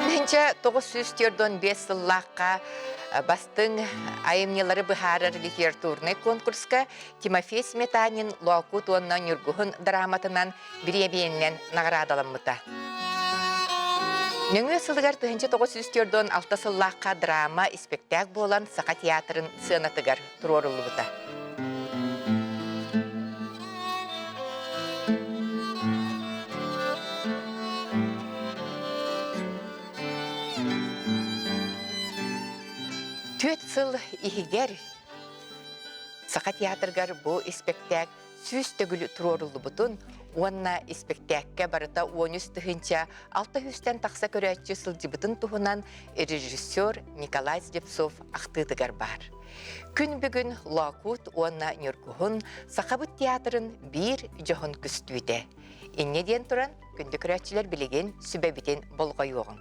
Нинче 905 сыллаққа бастың айымнелары бұхарар литературный конкурска Тимофей Сметанин Луакут оннан юргухын драматынан биrebeyinнен наградаланмыта. Нөңі сылыгар 904 сыллаққа драма спектакль болан Сақа театрын сыынатыгар турорулыбыта. Төт сыл ихигер Сақа театргар бұл спектакль сүз төгілі турорулыбытын Уонна спектакка барыта 13 тыһынча 600-тен тақса көрәтчі сылжыбытын туһунан режиссер Николай Слепцов ақтыдыгар бар. Күн бүгін Лакут уонна Нюркуһун Сақабыт театрын бір жоғын күстүйді. Иннеден туран күнді көрәтчілер білеген сүбәбітен болғай оғын.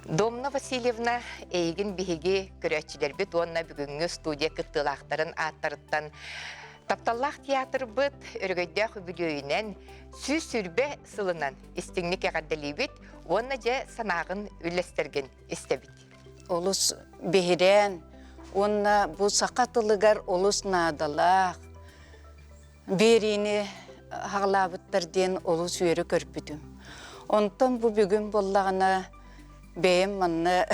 Домна Васильевна эйгин биһиги көрәтчилер бит уонна бүгүнгү студия кыттылаактарын аттарыттан Тапталлах театр быт өргөйдөх бүлөйүнен сүз сүрбе сылынан истиңник ягадделибит уонна же санаагын үлестерген истебит. Олус бехирен, уонна бу сакатылыгар олус наадалах. Берини хағлабыттарден олус үйрі көрпүдүм. Онтон бу бүгүн боллагана бейім манна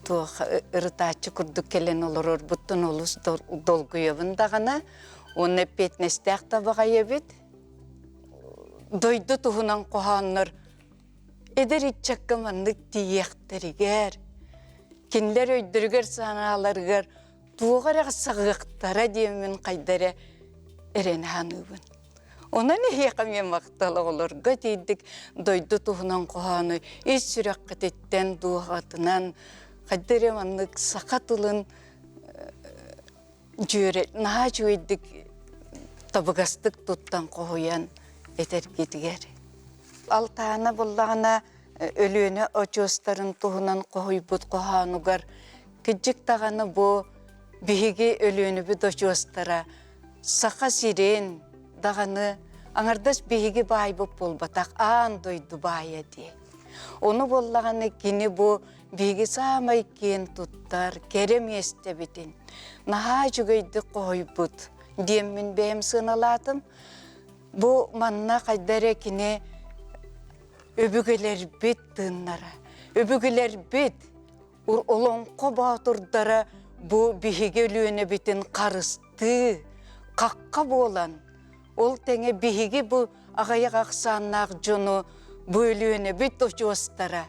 ырытачы күрдік келен олорор бұттын олыс долгуевын дағана, оны петнестек табаға ебет, дойды туғынан қоғаныр, едер итчакка маннық тиектерігер, кенлер өйдіргер саналарғар, туғарақ сағықтара деймін қайдары әрен ханыбын. Ona ne heqamya maqtalı olurga deydik, doydu tuğunan qoğanı, iç sürekketten duğatınan, qadderemanlık saqatılın jüre, naha jüydik tabıgastık tuttan qoğuyan eter gediger. Altağına bullağına ölüğüne oçostarın tuğunan qoğuybut qoğanıgar, küçük tağını bu bihigi ölüğünü bir doçostara, saqa siren, dağını аңардас беги бай боп болбатак аан дойду бая де. Onu bollağını kini bu begi samay ken tuttar, kerem estebitin. Naha jügeydi qoybut. Diyemin behem sığınalatım. Bu manna qaydare kini öbügeler bit tığınlara. Öbügeler bit. Olonqo baturdara bu begi ölüğüne bitin qarıstı. Qaqqa bolan. Ол тәңе бігігі бұл ағаяқ ақсаннақ жону бөліуіне бүт ожуастара.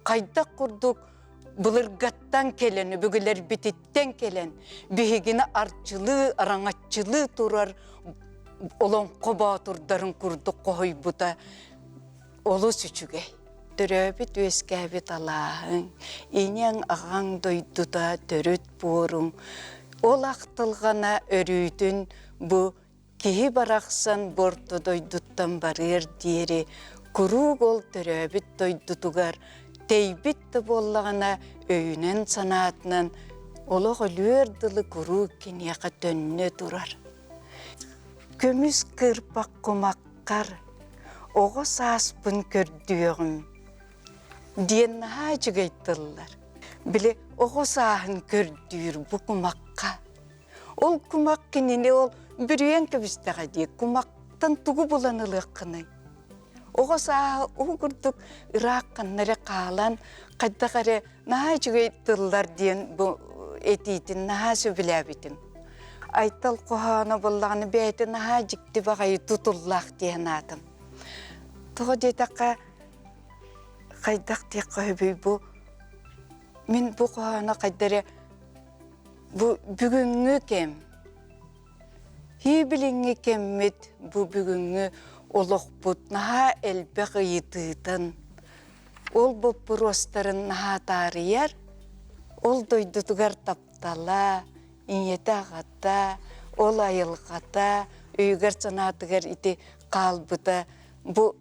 Қайда құрдық бұлырғаттан келен, бүгілер бітіттен келен, бігігіні арчылы, араңатчылы тұрар, олон қоба тұрдарын құрдық қой бұта олы сүчіге. Түрәбіт өскәбіт Аллахың, инең ағаң дойдуда түріт борың, ол ақтылғана өрүйдің бұ Кихи барақсан борты дойдуттан барыр диери, күрug ол түрәбіт дойдутугар, тейбітті боллағана өйінен санатынан, олығы лөрділі күрug кенеға төнне тұрар. Көміз кырпақ құмаққар, оғы саспын көрдүйіғім, ден наға жүгейттілілер. Біле, оғы сағын көрдүйір бұ құмаққа. Ол құмақ кенене ол Бүрüyen köbüstəğə deyik, kumaqtan tuğu bulanılıq qınay. Oğa sağa uğurduk, Irak qanları qalan, qaddaqarı naha jügeytdillar diyen bu etiydin, naha söbiləbitin. Aytal qoğana bollağını beyti naha jikti bağayı tutullaq diyen adım. Tuğu deytaqqa qaydaq deyik qoyubuy bu. Min bu qoğana qaydары bu бүгүнгү kem. Hibilingi kemmit bu бүгүнгү олоқпут наха элбе қиытыытын. Ол боппур остарын наха тарыяр, ол дойдутугар таптала, иньете ағата, ол айылғата, үйгер санатыгар ити қалбыта. Бу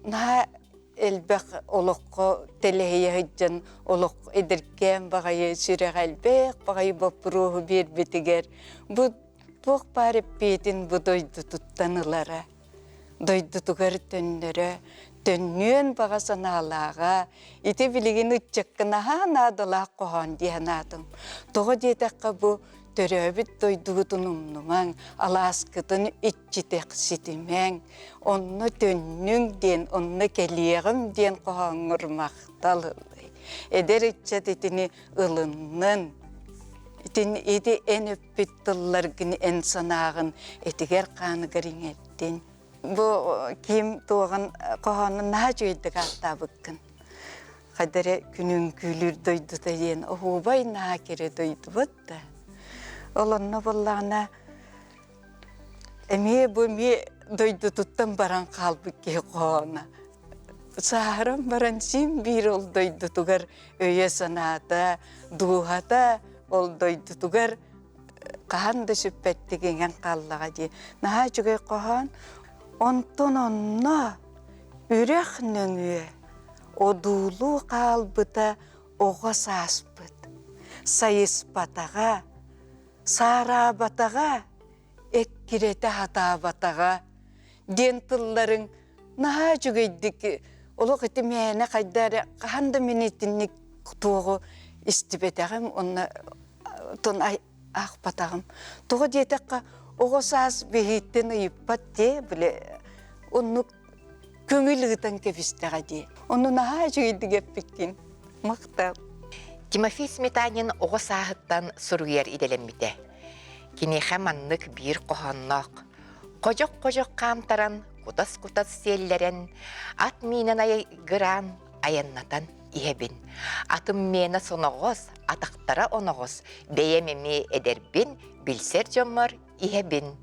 наха элбе олоққа телехия хыджан олоқ едіркен бағайы сүрек әлбек, бағайы боппуруғы бербетігер. Бу Туқ барып бетін бұ дойды тұттанылары, дойды тұғыр төннері, төннен бағасын алаға, ете білеген үтчеккін аға надылақ қоған дейін адым. Тұғы дейдаққа бұ төрөбіт дойдығытын ұмнымаң, аласкытын үтчетек сетімең, онны төннің ден, онны келеғім ден қоған ұрмақталылы. Эдер үтчет етіні ылынның, Ити en öppüttıllargın en sanağın etiger kanıgarın ettin. Bu kim doğan qoğanın naha jöydik alta bıkkın. Qadere günün gülür doydu da yen, oğubay naha kere doydu bıttı. Olanna bollağına Эме бу ме дойду туттан баран қалбы ке қоғана. Саарам баран сим бир ол дойду тугар өйе саната, дуғата ол дойду тугар қағанды сүппеттігенген қаллаға де. Наға жүгей қоған, онтон онна үрек нөңе, одулу қалбыта оға саспыт. Сайыспатаға, сарабатаға, эккиреті хатабатаға, дентылларын наға жүгейдік, олық еті мәне қайдары қанды минетінік туғы істібетағым, оны тон ақпатағым. Туғы детіққа оғы саз бейттен ұйыппат де, біле, оны көңілігітен кепістіға де. Оны наға жүгейдік еппеккен, мақтал. Тимофей Сметанин оғы сағыттан сұруер иделеммите. Кинеха маннык бир қоғаннақ. Қожық-қожық қамтаран, кутас-кутас селлерен, ат минен айгыран, аяннатан иебин. Атым мені соноғыз, атақтара оноғыз, бейемеме эдербин, білсер жомар иебин.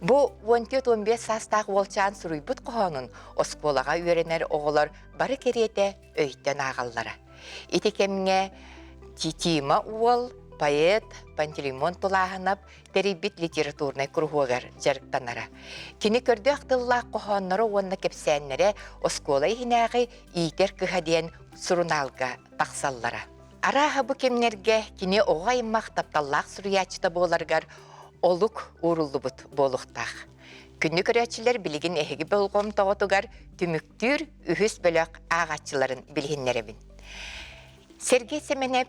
Бұ 14-15 састақ олчан сұруйбыт қоғанын, осколаға үйренер оғылар бары керете өйттен ағаллара. Итекемге Титима уол, поэт, Пантелеймон тулағанап, теребит литературный кругогар жарықтанара. Кені көрді ақтылла қоғаннары онына кепсәннері осколай хинағы ийтер күхаден сұруналға тақсаллара. Араға бұ кемнерге кені оғаймақ тапталлақ сұруячыта боларгар олық урулы бұт болуқтақ. Күнні көрәтшілер білігін әхігі болғым тоғытугар түміктүр үхіс бөлік ағатшыларын білгеннеребін. Сергей Семенеп,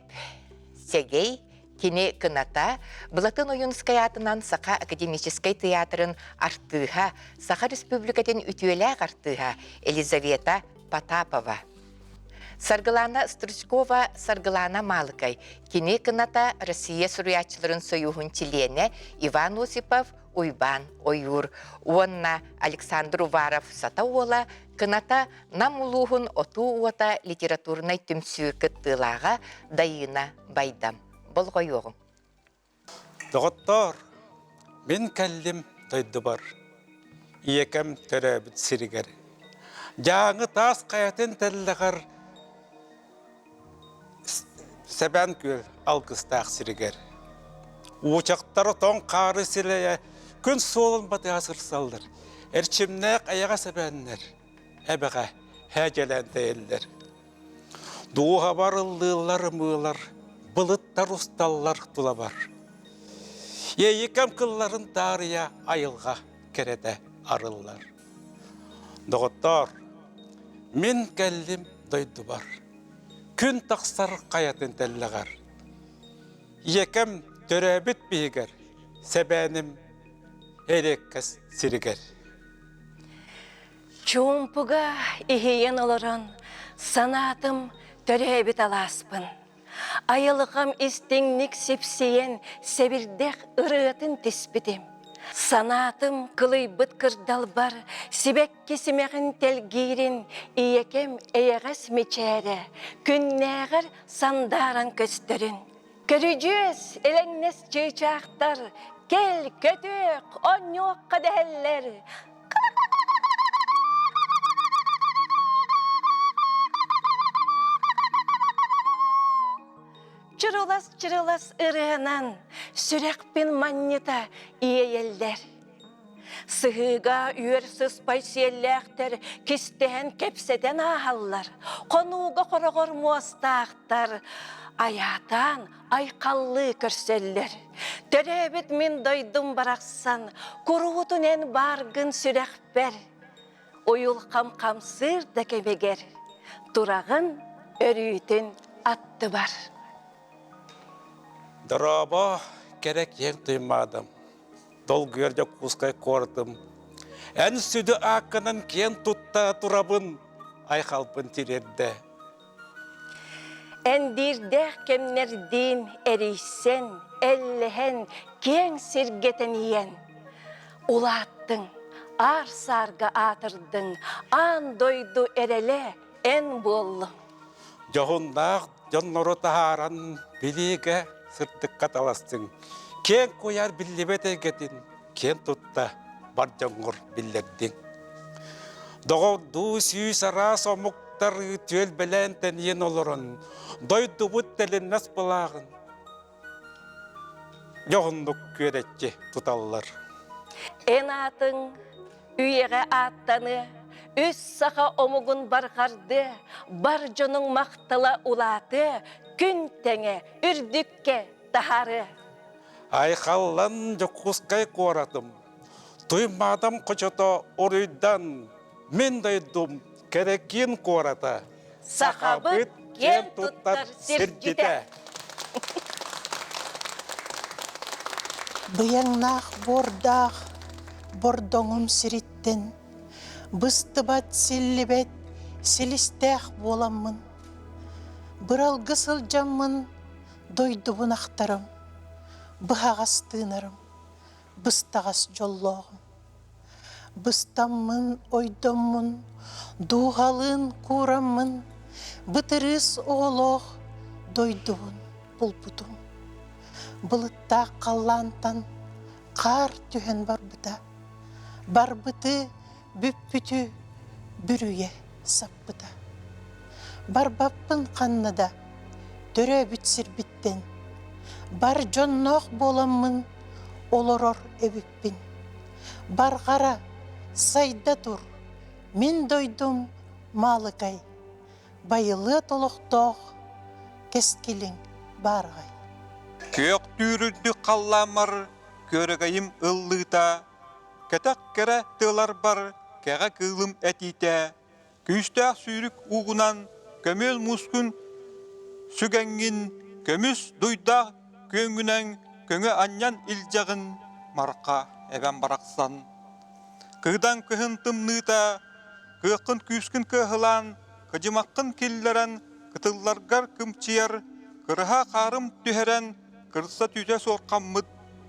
Сегей, кини кыната, Былатын Уюнскай атынан Сақа академическай театрын артыға, Сақа республикатын үтуеләк артыға Елизавета Потапова. Саргылана Стручкова, Саргылана Малыкай, кини кыната Россия суруячыларын союғын чилене Иван Осипов, Уйбан, Ойур, Уонна Александр Уваров Сатауола, кыната намулуғын оту уота литературнай түмсүр кыттылаға дайына байдам. Бол қойуғым. Доғыттар, мен кәлдім дойды бар. Иекем төрәбіт сирігер. Жаңы тас қаятын тәліғар сәбән көл алғыстақ сирігер. Учақтары тоң қары сілея күн солын баты асыр салдыр. Әрчімнәк аяға сәбәннер. Әбіға әжелән тәйелдер. Дуға барылдылар мұғылар, бұлыттар ұсталлар тұла бар. Ейікем қылларын тария айылға кереде арыллар. Доғыттар, мен кәлдім дойды бар. Күн тақсар қаятын тәліғар. Екем төрәбіт бейгер, сәбәнім әреккәс сирігер. Чумпуга ихиен олорон, санатым төрәбіт аласпын. Айылығам істіңнік сепсейен, сәбірдәқ ұрығытын теспідім. Санатым кылый бұт кырдал бар, сибек кесімеғін тәлгейрін, иекем әйәғас мечәрі, күннәғір сандаран көстірін. Көріжіз әләңнес чайчақтар, кел көтөк, оньоқ қадәллер. Чырылас ырығынан, сүрәқпен маннета иеелдер. Сығыға үйерсіз пайсиелләқтер, кестен кепседен ағаллар, қонуға қорағыр муастақтар, аятан айқаллы көрселлер. Төрәбет мен дойдым барақсан, күруғытын ән барғын сүрәқпер. Ойыл қам-қамсыр дәкемегер, тұрағын өрүйтін атты бар. Дыраба керек ең түймадым. Дол көрді құскай көрдім. Ән сүді ақынын кен тұтта тұрабын, айқалпын тирерді. Әндердәқ кемнерден әрейсен, әлліхен, кен сергетен иен. Улаттың, ар сарға атырдың, ан дойду әреле, ән боллым. Жоғындақ, жонлары тағаран, білігі, сырттық қаталастың. Кен қояр білібет әгетін, кен тұтта бар жоңғыр биллердин. Доғырду сүйіс ара сомуқтар түел білән тәнен олырын, дойды бұт тәлін нас бұлағын. Жоғындық көретке тұталылар. Эн атын үйеге аттаны, үс сақа омугун барғарды, бар жоның мақтала улаты, күн тәңе үрдікке тахары. Айқаллан жоққысқай қоратым, туймадам қочото орыйдан, мен дайдым кереккен қората. Сақабыт кен тұттар серджіті. Бұяңнақ бордақ, бордоңым сириттен, быстыбат силлибет, селістәқ боламын. Бұралғы сылжамын, дойдубын ақтарым, бұхағас тынарым, быстағас жоллоғым. Быстаммын, ойдоммын, дуғалын кураммын, бытырыс оғылоқ, дойдубын бұлбұдым. Бұлытта қаллантан қар түйен барбыта, барбыты бүппүтү бүрүе саппыта. Барбаппын қаннада төрө бүтсір біттен, бар жонноқ боламмын олорор өбіппін. Бар қара сайда тұр, мен дойдым малығай, байылы толықтоқ, кескелің барғай. Көк түйрүдді қалламар, көрігайым ыллыта, кәтәк кәрі тылар бар, кәға кылым әтейті, күйістәк сүйрік уғынан, көмел мұскын сүгәңгін, көміс дойда көңінәң, көңі аньян илжағын, марқа әбән барақсан. Кыдан кыхын тымныта, кыхын күйіскін кыхылан, кыжымаққын келлерен, кытылларгар кымчияр, кырыға қарым түхерен, кырса түйте сорқаммыд,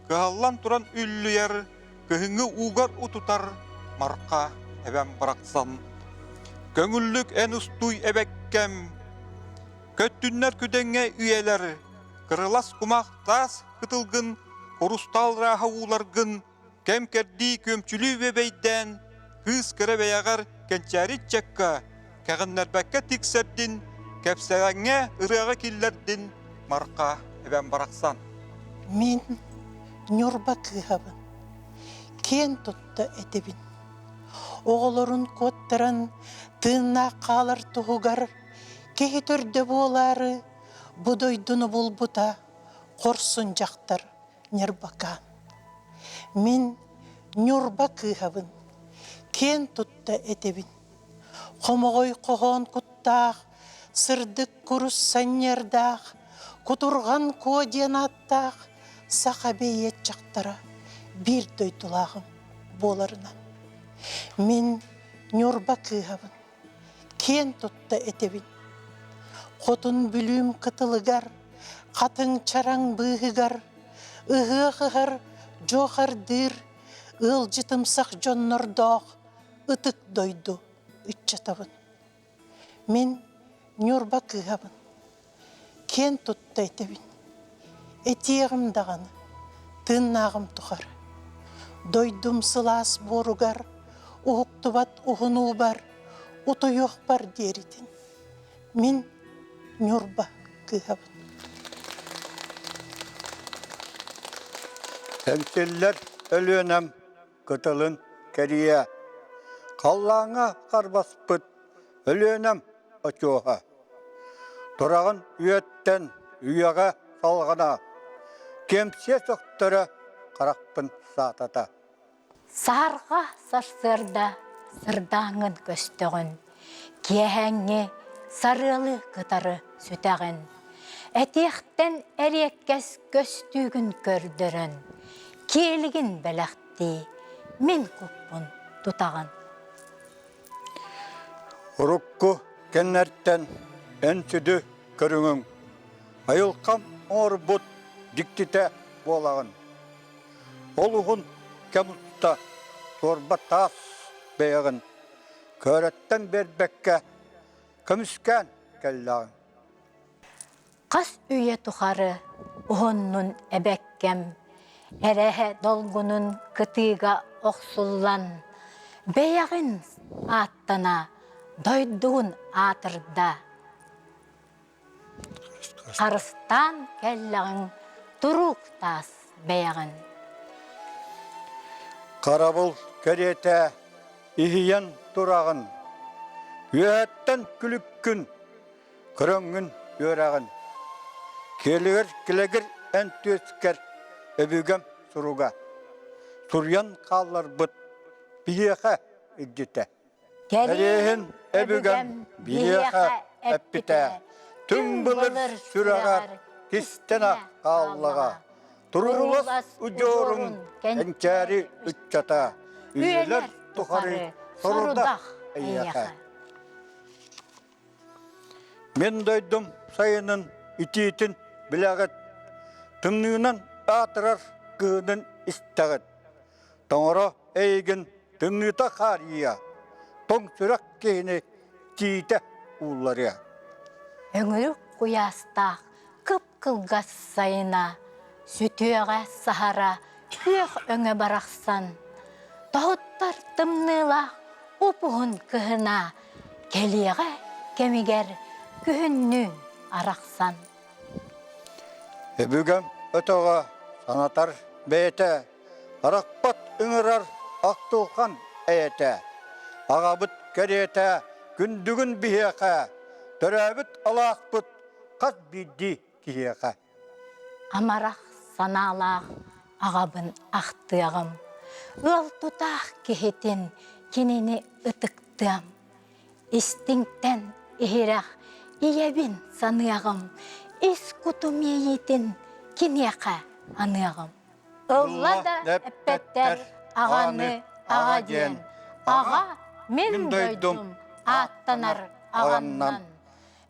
кыхаллан туран үллüер, кыхыңы уғар утутар, марқа әбән барақсан. Көңіллік ән ұстуй әбәккәм, көттүннәр күдәңе үйелер, кырылас кумақ тас кытылгын, орустал раға уларгын, кәм кәрді көмчүлі бәбәйдән, кыз кірі бәяғар кәнчәрі чәкка, кәғыннар бәккә тиксәрдін, кәпсәңе ырыға келлердін, марқа әбән барақсан. Мен нюрба кыхабын, кен тұтты әтебін. Оғылырын көттірін, тыңна қалыр тұғығар, кеге түрді болары, бұдойдыны бұлбұта, қорсын жақтар нербакан. Мен нюрба кыхабын, кен тұтты әтебін. Қомығой қоғын құттақ, сырдық күріс саннердақ, Кутурган коден аттақ, сақабейет жақтара бір дойдулағым боларынан. Мен нюрба кыхабын, кен тұтты әтебін. Қотын бүлім қытылығар, қатын чараң бұғығар, ұғы-ғығар, жоғардыр, ыл жытымсақ жоннордоқ, ұтық дойду үтчатабын. Мен нюрба кыхабын, кен тұтты әтебін. Этиғым дағаны, тыннағым тұқар. Дойдум сылас боругар, ұғықтыбат ұғыну бар, ұтойоқ бар деретін. Мен нюрба кыхабын. Тәмселлер өлөнәм кытылын кәрия. Қаллаңа қарбаспыт өлөнәм очоға. Тұрағын үйеттен үйеға салғана. Кемсе соқтыры қарақпын сатата. Сарға сарсырда сырдаңын көстігін, киәңе сарылы қытары сүтәғін. Әтектен әреккәс көстігін көрдірін, келігін бәләқті, мен көппін тұтағын. Ұрыққы кәннәрттен әнсүді көріңің, айылқам орбұт диктите болағын. Олығын кәмұтта сорба тас бәйіғін, көреттен бербәкке көміскән кәллағын. Қас үйе тұқары ұғынның әбәккәм, әрәхә долғының кытыға оқсуллан, бәяғын аттана, дойдуын атырда. Қарыстан кәлләғын, тұруқ тас бәяғын. Қарабыл кәрете ихиян тұрағын, үйәттен күліккін, күріңін өрағын. Келігір ән төскер, өбігім сұруға. Тұрян қалар бұт, бейеқа үддеті. Кәрейін өбігім бейеқа әппіті. Түн бұлыр сүрағар, кестен ақ қаллаға. Тұрулас ұджорын, кәнчәрі үтчата. Үйелер тұқары, сұрудақ әйеқа. Мен дойдым сайының үтейтін біләғыт. Түңнігінен атырар күнін істәғыт. Тоңыры әйгін түңніті қария. Тоң сүрек кейіні тейті ұллария. Өңірік құястақ, қып-қылғас сайына, сүтіеға сахара, күйек өңі барақсан. Тоғыттар тымнылақ, ұпығын күхіна, келеға кемігер күхінні арақсан. Өбігім өтіға санатар бәйті, арақпат үңірар ақтылған әйті. Ағабыт кәреті, күндігін бейеқа, төрәбіт алақпыт, қаз бидді киеқа. Амарақ саналақ, ағабын ақтығым. Өл тұтақ кехетін кенені ұтықтым. Истинктен ихирақ, иебін санығым. Ис құтым ейетін кенеқа анығым. Оллада әппеттер ағаны аға ден. Аға мен дойдым аттанар ағаннан.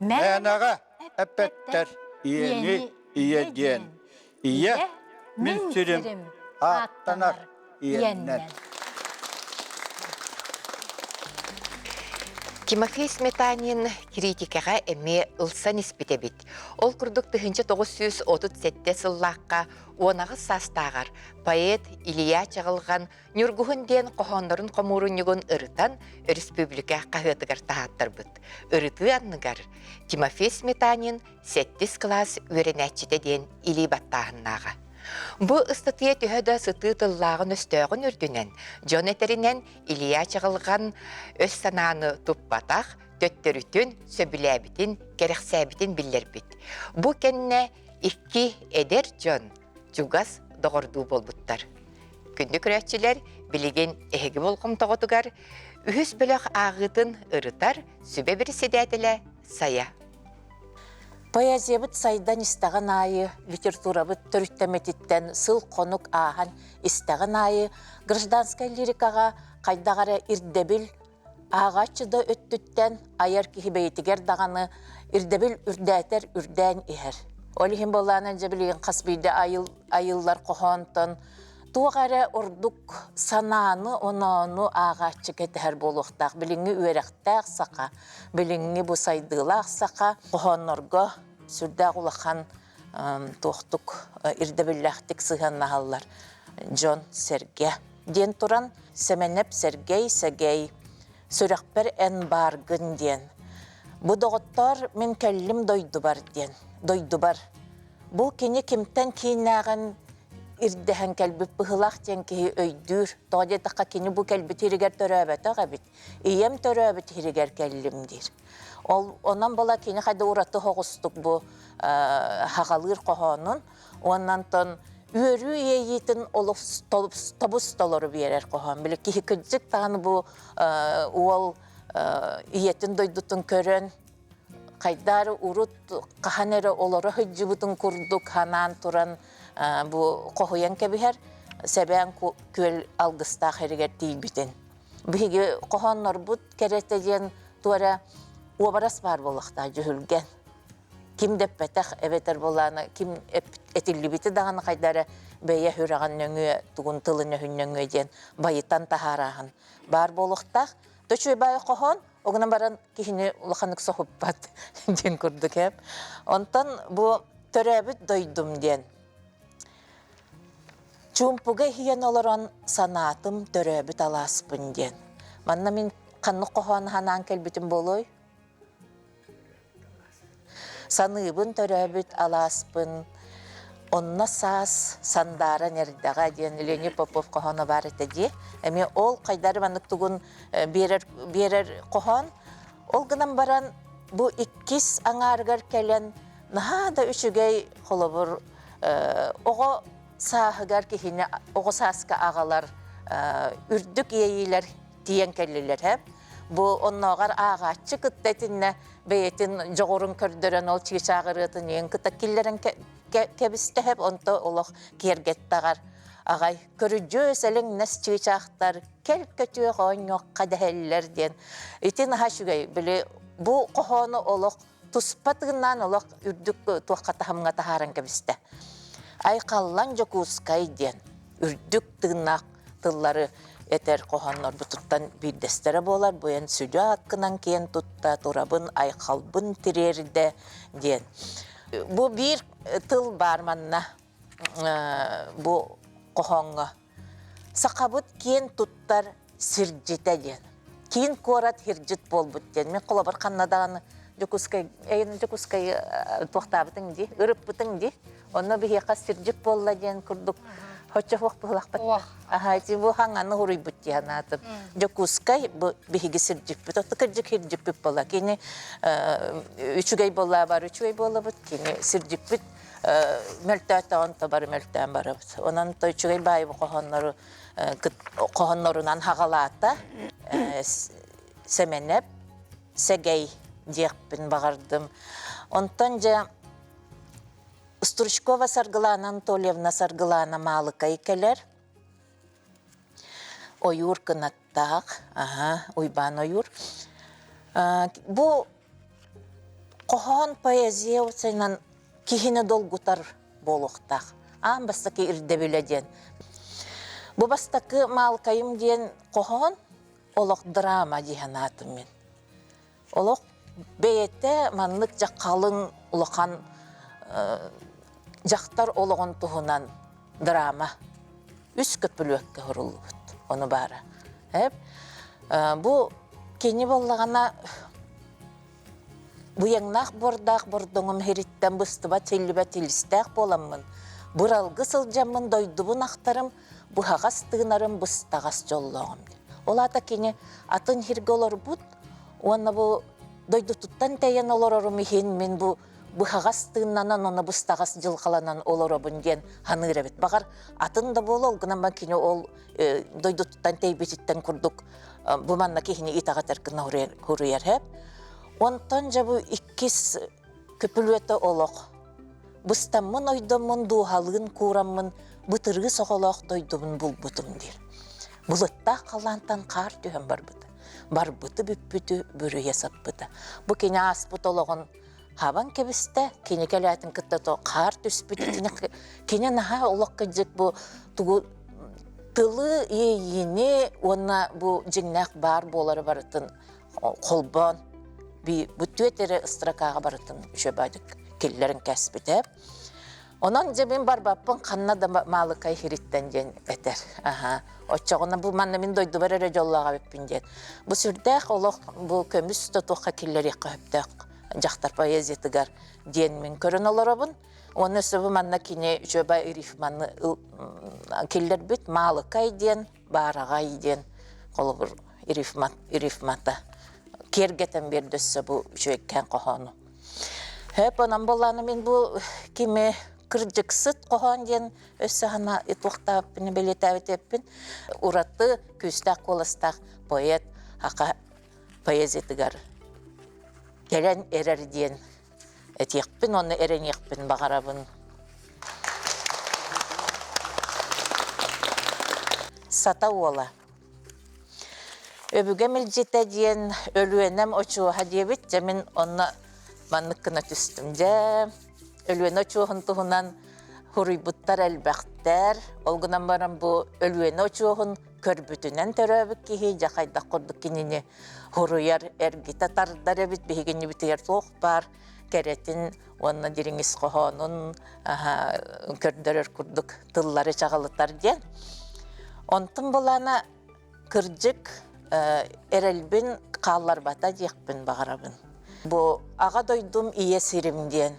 Мән аға әппеттер иені иеден. Ие мен сүрім аттанар иеннен. Тимофей Сметанин критикаға әме ылсан іспетебет. Ол күрдік 1937 сыллаққа онағы састағар поэт Илья Чағылған нүргіхін ден қоғандарын қомурынығын ұрытан республика қағытығар тағаттар бұд. Ұрыты анныгар Тимофей Сметанин 7 класс өренәтчеті ден илі баттағыннаға. Бұл ыстатыя түйеді сыты тыллағын өстөғін үрдінен, жон әтерінен Илья Чағылған өз сананы тұппатақ, төттөрүтін, сөбіләбітін, керексәбітін білер біт. Бұл кәнне 2 әдер жон, жугас доғырду болбуттар. Күнді күрәтчілер білеген әхегі болғым тоғытығар, үхіс бөліқ ағытын ұрытар, сүбе бір седәтілі сая. Поэзиябыт сайдан истаған айы, литературабыт төрүттәметиттен сыл қонук ахан истаған айы, гражданская лирикаға қайдағары ирдебіл ағачыда өттіттен айар кихибейтігер дағаны ирдебіл үрдәтер үрдән ихер. Олихин боланын жабілеген қасбейді айыллар қоғантын, туғары ордук сананы онону ағачы кетер болуқтақ, біліңі үйеректәқ сақа, біліңі бұ сайдылақ сақа, қоғанырға сүрдәқ улақан тоқтық ирдебілләқтік сыған нағалар Джон Серге. Ден тұран Семенеп Сергей Сегей, сүрәқпер ән барғын ден. Бұ доғыттар мен кәлім дойду бар ден, дойду бар. Бұл кені кемтен кейнағын ирдәһән кәлбіп бұғылақ ден кейі өйдүр. Тоғадетаққа кені бұл кәлбі терігер төрәбәт ағабет. Ием төрәбі терігер кәлімдер. Онан бола кені қайда ұраты хоғыстық бұл хағалыр қоғанын. Онан тон өрі ейетін тобыс толыры берер қоған. Білі кейі күдзік тағаны бұл уол иетін дойдутын көрін. Қайдары ұрыт қағанері олары хүджібітін күрдік ханан тұран бұл қоғыян кәбігер сәбән көл алғыстақ әрігер дейбітін. Бігі қоған нұрбұт кәреттеден туара обарас бар болықта жүхілген. Ким деп бәтәқ әбетер боланы, ким әтілі біті дағаны қайдары бәйе хүраған нөңі, тұғын тылын өңі ден байытан тахарағын. Бар болықтақ, дөчөй байы қоған, оғынан баран кейіне ұлықанық соғып бат ден күрдік әп. Онтан бұл төрәбіт дойдым ден. Чумпуга хиен олорон санатым төрөбүт аласпын ден. Манна мен қаннық қоған ханан келбітін болой. Саныбын төрөбүт аласпын. Онна саас сандара нердаға ден Леня Попов қоғаны бар етеде. Әме ол қайдары манық тұғын берер қоған. Ол гынан баран бұ иккис аңарғар келен наға да үшігей қолыбыр оғы сағығар кейіне оғы сааска ағалар үрдік ейілер тиен келілер хеп. Бұ оннағар ағатчы күттетінне бейетін жоғырын көрдірін ол чиғағырытын ең күтті келерін кебісті хеп, онты олық кергеттағар. Ағай, көріджі өсілің nəс чиғағықтар, кел көтіе қойын жоққа дәхелілер ден. Итін аға шүгей, білі, бұ қоғаны олық тұспатығынан олық үрдік туаққата хамға тағарын кебісті. Ай қаллан жокускай ден, үрдік тығынақ тыллары етер қоғанлар бұтыттан бірдестері болар, бұян сүді аққынан кен тұтта тұрабын ай қалбын тірерді ден. Бұ бір тыл бар манна, бұ қоғанға. Сақабыт кен тұттар сірджеті ден. Кен корат хирджет бол бұт ден. Мен қола бір қаннадағаны жокускай тоқтабытың де, ұрып бұтың де. Онна бихеқа сирджик болла ден күрдік. Хоччахуақ бұлақ бәт. Ахайти бұ хаңаны ғұрый бұт ден атып. Жокускай бихеге сирджик бұт. Оқты кірджик хирджик бұт болла. Кені үшігей болла бар, үшігей болла бұт. Кені сирджик бұт. Мөлтәті онта бары мөлтән бары бұт. Онан үшігей бай бұ қоғанларынан хағалата семенеп, сегей декпін бағардым. Онтан жа Стручкова Саргылана Анатольевна Саргылана малыкай келер. Ойур кынаттақ, ойбан ойур. Бұ қоған поэзия өтсайнан кейіні долгутар болуқтақ. Ан бастақы ирдебіледен. Бұ бастақы малыкайым ден қоған олық драма дейін атымен. Олық бейетті манлық жаққалың ұлықан жақтар олығын тұғынан драма. Үс көпілуекке ғырылы бұд, оны бары. Бұ кені болағана бұяңнақ бордақ бордыңым хериттен бұстыба телібе телістәқ боламын. Бұралғы сылжамын дойдыбын ақтарым, бұхағас тығынарым бұстағас жоллағым. Ол ата кені атын херге олар бұд, оны бұ дойды тұттан тәйен олар орым ехен мен бұ бұхағас тығыннанан, оны бұстағас жылқаланан олар обын ден ханыр әбет. Бағар атын да бол ол, гынан ба кені ол дойды тұттан тәйбетіттен күрдік бұманна кейіне итағат әркіна көріер әп. Онтан жа бұ иккес көпілуеті олық. Бұстамын ойдамын дуғалығын көрамын, бұтырғы соғалақ дойдымын бұл бұтым дер. Бұлытта қалантан қар түйен бар бұты. Бар бұты бүппіті бүрі есап бұты. Бұ кені ас бұт олығын хабан кебісті, кені кәләтін күтті қар түспіті. Кені наға олық кәджік бұ тылы ейіне, оны бұ жіңнәқ бар болары барытын қолбан. Бұтты өтері ыстырақаға барытын шөбәдік келлерін кәспіті. Онан жемін бар баппын қанна да малыкай хириттен ден әтер. Отчағына бұл манна мен дойды бар әрі жоллаға өппін ден. Бұл сүрдәқ олық бұл көміс тұтуққа келлері қөптәқ жақтар поэзиятығар ден мен көрін олар обын. Оны сөбі манна кене жөбә ирифманы келлер бүт малыкай ден, барағай ден. Қолы бір ирифмата. Кергетен бердісі бұл жөйкен қоғаны. Хөп, онан боланы мен бұл кеме кірджіксіт қоған ден өсі ғана итуқтаппын, белетәвітеппін. Ұратты күстақ қолыстақ поэт, ақа поэзиятығар. Келен әрер ден әтекпін, оны әрен екпін бағарабын. Сата ола. Өбіге мілжеті ден өлуенем очуға дебет, жамин оны манныққына түстім. Өлуен очуғын тұғынан хұрыйбыттар әлбәқтер. Олғынан барам бұл өлуен очуғын көрбүтінен төрөбік кейі, жақайдақ құрдық кеніне хұрыяр әргіті тардар әбіт, бейгені бітігер соқ бар. керетин онна дириңис кохонун көрдөрөр курдук тыллары чагалытар ден. Онтун булана кыржык эрелбин кааллар бата дияқпин бағарабын. Бу аға дойдум ие сирим ден.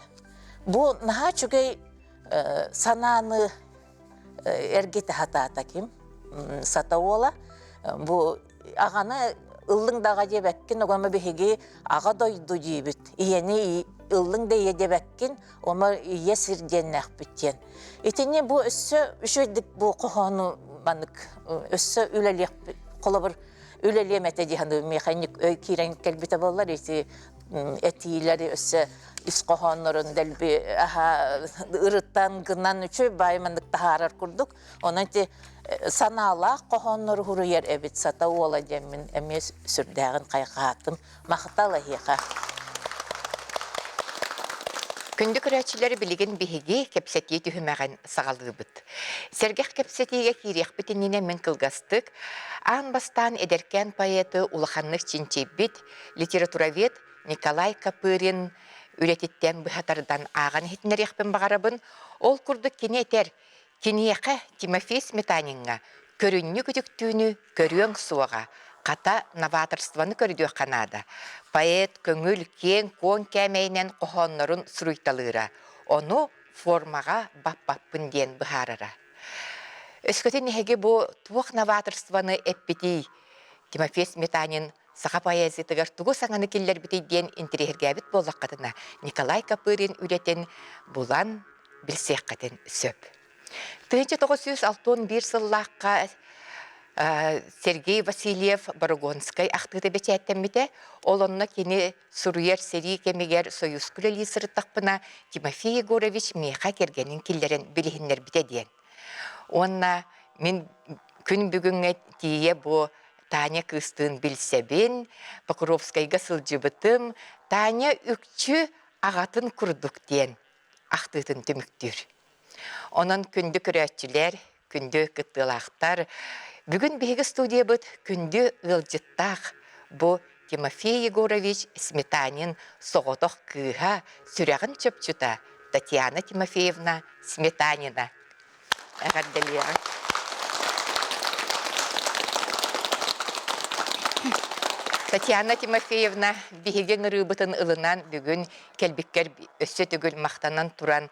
Бу наха чугей сананы эргете хатаата ким сата ола. Бу ағаны ыллың дага дебеккин огома беһиги ага дойду дибит. Иени ыллың да дебеккин ома ие сирденнах биттен. Итини бу өссө үшөйдик бу кохону банык өссө үлелек колобур үлелемете диханы механик өй кирен келбите боллар ити этилери өссө исқохоннорун делби ырыттан гынан үчө баймандык тахарар курдук. Онан ти санала кохоннор хуруер эбит сата ола демин эмес сүрдөгөн кайкаатым мактала хика. Күндүк көрәчиләре билеген биһиги кепсетие түһүмәгән сагалыбыт. Сергех кепсетиге кириек битинне мен кылгастык. Ан бастан эдеркен поэты улаханнык чинчебит литературавед Николай Капырин үрәтиттен быһатардан аган хитнерехпен багарабын. Ол курдук кинетер киниеке Тимофей Сметанинга көрүннү күтүктүүнү көрүң суага ката новаторствоны көрдүк канада. Поэт көңүл кең кон кемейнен кохоннорун суруйталыра. Ону формага баппаппын ден быһарара. Өскөтен неге бу туох новаторствоны эппити Тимофей Сметанин саха поэзиятыгар тугу саңаны киллер битейден интерьергәбит боллаққатына Николай Капырин үретін булан билсеққатын сөп. 1961 сыллаққа Сергей Васильев Барагонскай ақтыды бечәттенмете, олонна кені суруер сери кемегер союз күлелі сырыттақпына Тимофей Егорович меха кергенін киллерін білігінлер бітеден. Онна мен күн бүгінге тие бұ Таня кыстын билсебин, Покровскайга сылжыбытым, Таня үкчі ағатын күрдік ден, ақтытын түміктір. Онын күнді көрәтчілер, күнді кыттылақтар, бүгін бейгі студия бұд күнді ылжыттақ бұ Тимофей Егорович Сметанин соғытық кыға сүрәғін чөпчута Татьяна Тимофеевна Сметанина. Әғаддалия. Татьяна Тимофеевна биһиген ырыбытын ылынан бүгүн келбиккер өссө түгүл мактанан туран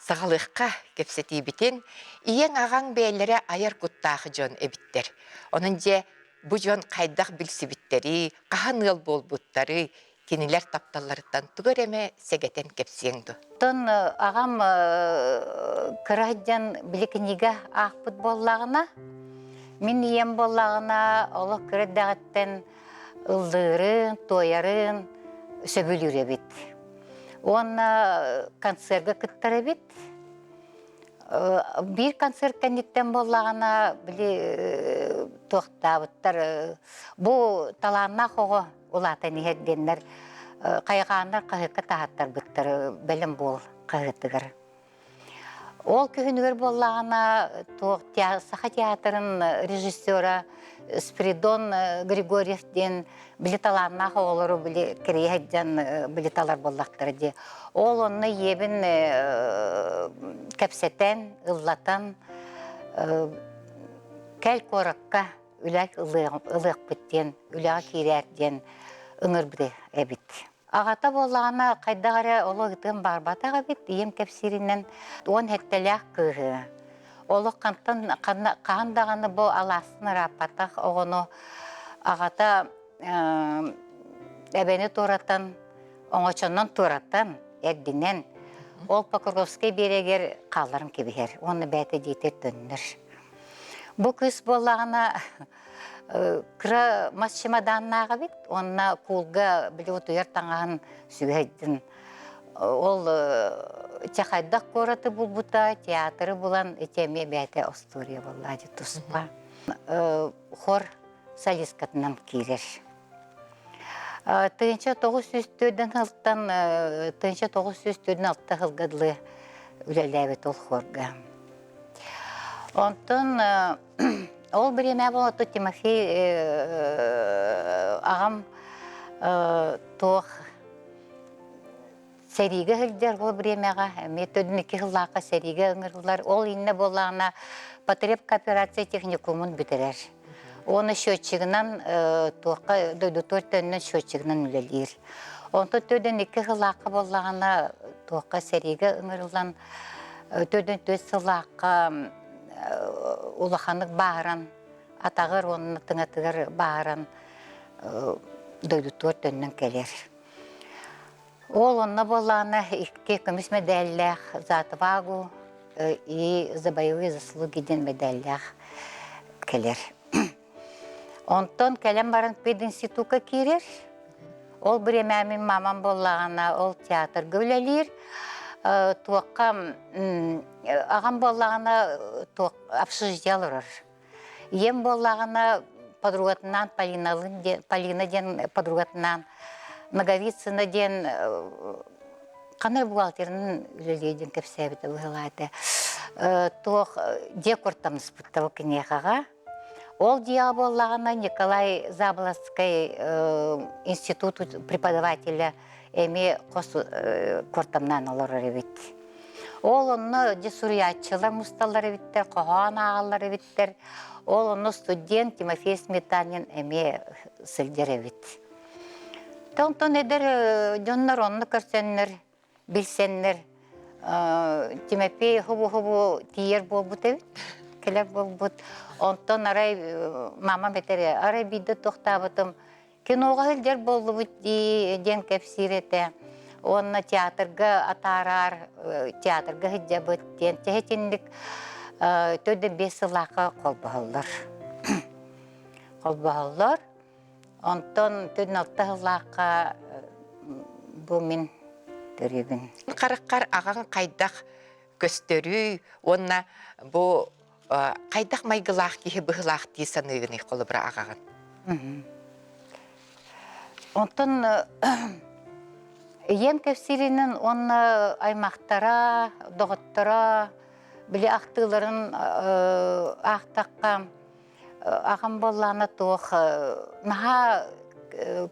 сагалыкка кепсетибитин иен агаң бээлере аяр куттаахы жон эбиттер. Онун же бу жон кайдак билсибиттери, кахан ыл болбуттары кинилер тапталларыттан тугереме сегетен кепсиеңду. Тон агам кырайдан билекиниге акпыт боллагына, мен ием боллагына олық кырайдагаттен ылдырын, тоярын сөбүлүр эбит. Онна концертга кыттар эбит. Бир концерт кенниттен боллагына били токтабыттар. Бу таланна хого улата нехедденнер кайгандар кайыкка тааттар быттар белем бол кайыттыгар. Ол күнүгөр боллагына Саха театрын режиссера Спиридон Григорьевден билеталарына хоолору били кирейден билеталар боллактар ди. Ол онны ебин кепсетен, ыллатан кел коракка үләк ылык биттен, үләк кирерден ыңыр биде эбит. Агата боллагына кайдагара ологытын барбатага бит, ием кепсиринен он хеттелек кыгы. Олық қандағаны бұл аласыны рапатақ оғыны ағата әбені тұраттан, оңачоннан тұраттан, әрдінен. Ол Покровский берегер қаларым кебігер, оны бәті дейтер түннір. Бұл күс болағына кіра мас чемоданнаға бит, онына кулға білі ұтуер таңағын сүгейдін. Ол чахайдақ кораты бұлбұта, театры бұлан, етеме бәйті остория болады тұспа. Хор солисткатынан кейлер. Тыынча 900-төден алты ғылғадлы үлеләбет ол хорға. Онтын ол біреме болаты Тимофей ағам тоқ Сәриге хілдер ол біремеға, методын 2 хыллаққа сәриге ұңырғылар. Ол инне болағына потреб кооперация техникумын бітірер. Оны счетчигінен, дойдутор төннен счетчигінен үлелер. Онты төден 2 хыллаққа болағына тоққа сәриге ұңырғылан, төден 4 хыллаққа улаханық бағыран, атағыр оның тыңатығыр бағыран дойдутор төннен келер. Ол онна болағына 2 күміс медаллях за отвагу и за боевые заслуги ден медаллях келер. Онтон келем барын пединститутка кирер. Ол біремәмін мамам болағына ол театр гөлелер. Туаққа ағам болағына общежитиялырыр. Ем болағына подругатынан, Полина ден подругатынан, Наговицына ден қанай бухгалтерінің үлелейден көпсәбіті бұғылады. Тоқ декортамыз бұттау кінеғаға. Ол дия болағына Николай Заблоцкий институт преподавателя әме қос кортамнан олар әребет. Ол оны десуриятчылар мұсталар әбеттер, қоған ағалар әбеттер. Ол оны студент Тимофей Сметанин әме сілдер әбет. Тонтон едер жоннар онны көрсеннер, білсеннер. Тимофей хубу тиер болбут әбет, келер болбут. Онтон арай мама бетере, арай биді тоқтабытым. Киноға хілдер болу бұт ден кәпсиреті. Онна театрға атарар, театрға хіджа бұт ден. Тәхетіндік төді 5 лақы қолбағылар. Қолбағылар. Онтон төдің 6 лақы бұл мен төребін. Қарыққар ағаң қайдақ көстөрүй, онна бұл қайдақ майғылақ кейі бұғылақ дейсін өйгіні қолы бір ағағын. Онтон ен көпсерінің оны аймақтара, доғыттара, біле ақтыларын ақтаққа ағам болағына тоқ, наға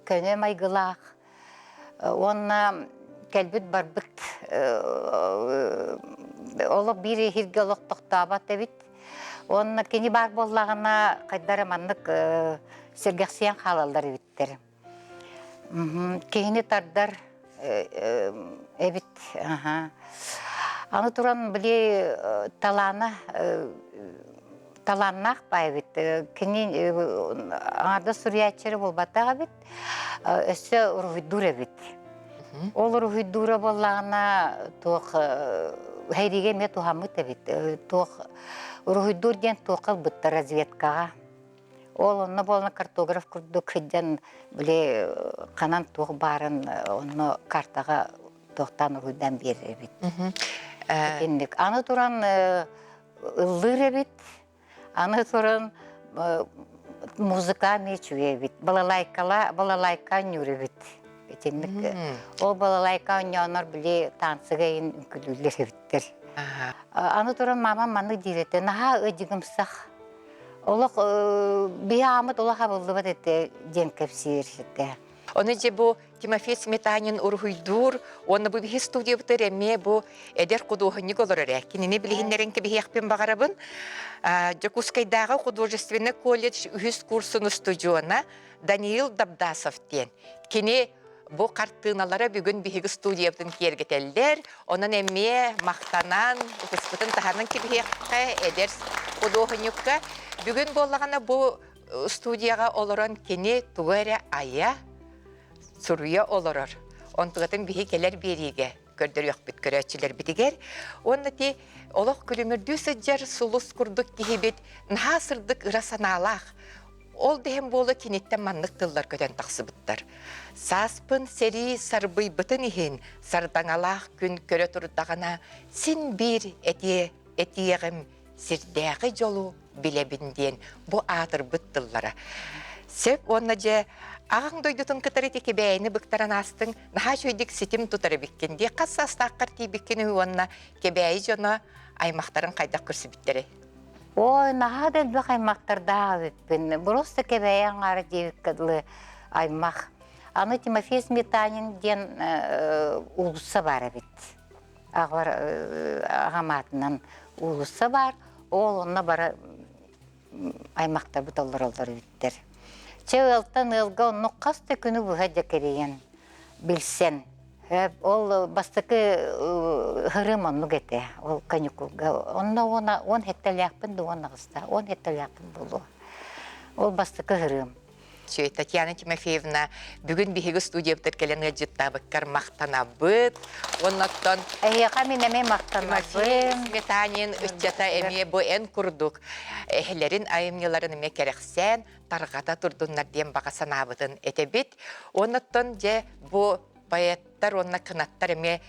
көне майғылақ, онына кәлбіт барбыт, олық бір ехірге олық тоқтабат әбіт. Онына кені бар болағына қайдары маңдық сергексиян қалалар әбіттер. Кейіні тардар әбіт. Аны туран біле таланнақ ба әбіт. Кені аңарда сүриятчері болбаттаға әбіт. Өсі ұрғыдур әбіт. Ол ұрғыдура болағына тоқ хайриге ме туғамыт әбіт. Ұрғыдур ден тоқыл бұтты разведкаға. Ол онны болына картограф күрді күдден біле қанан тоқ барын онны картаға тоқтан ұрғыдан берір әбіт. Аны туран ұллыр әбіт, аны туран музыка мечу әбіт, балалайка нүр әбіт. Ол балалайка өнер біле танцыға ең үкілілер әбіттер. Аны туран мамам маны диреті, наға өдігімсақ. Олық бей амыт олаға болды бат әтті ден көпсер жетті. Оны же бұл Тимофей Сметанин ұрғыйдур, оны бұл бейі студия бұтыр әме бұл әдер құдуғыны қолыр әрек. Кеніне білгендерін кебе еқпен бағарабын. Жакускайдағы художественный колледж үз курсыны студиона Даниил Дабдасов ден. Кене бұл қартыналары бүгін бейгі студияптың кергетелдер. Оның әме мақтанан, ұқыспытын тағарның кебе еққа әдер құдуғыныққа. Бүгін болағана бұл студияға олырын кене туғары ая сұруя олырыр. Онтығатын бейі келер береге көрдір өқпет көрәтшілер бітігер. Оны те олық күлімірді сөджер сұлыс күрдік кейбет наға сырдық ұрасаналақ. Ол дәйім болы кенеттен маңнық тыллар көтен тақсы бұттар. Саспын сәрі сарбый бұтын ехен сардаңалақ күн көрі тұрдағана сен бір әтиеғім сірдәғі жолу білебінден бұ атыр бұттыллара. Сеп онна же ағың дойдутын кытары теке бәйіні бұқтаран астың наға жөйдік сетім тұтары біккенде қасы астаққар кейбіккені онна кебәйі жоны аймақтарын қайдақ көрсі біттері. Ой, наға дәлбі аймақтарда өппін. Бұрысты кебәйі аңары дейік кәділі аймақ. Аны Тимофей Сметанин ден улусы бар бит. Ағвар ағаматынан улусы бар. Ол онна бара аймақтар бұт олар биттер. Чевелтан ылға онны қасты күні бұға декерейін білсен. Ол бастықы ғырым онны кете, ол каникулға. Онна 10 хекталяқпын да 10 ағыста, 10 хекталяқпын болу. Ол бастықы ғырым. Татьяна Тимофеевна, бүгін биһиги студия бітіркелен ғаджыттабықкар мақтанабыт. Оннаттан... Әйеға мен әме мақтанабым. Сметанин, үтчата әме бұ ән күрдік. Әхілерін айымнеларын әме керексен, тарғата тұрдынлар дем бағасан абытын әтебет. Оннаттан же бұ баяттар, онна қынаттар әме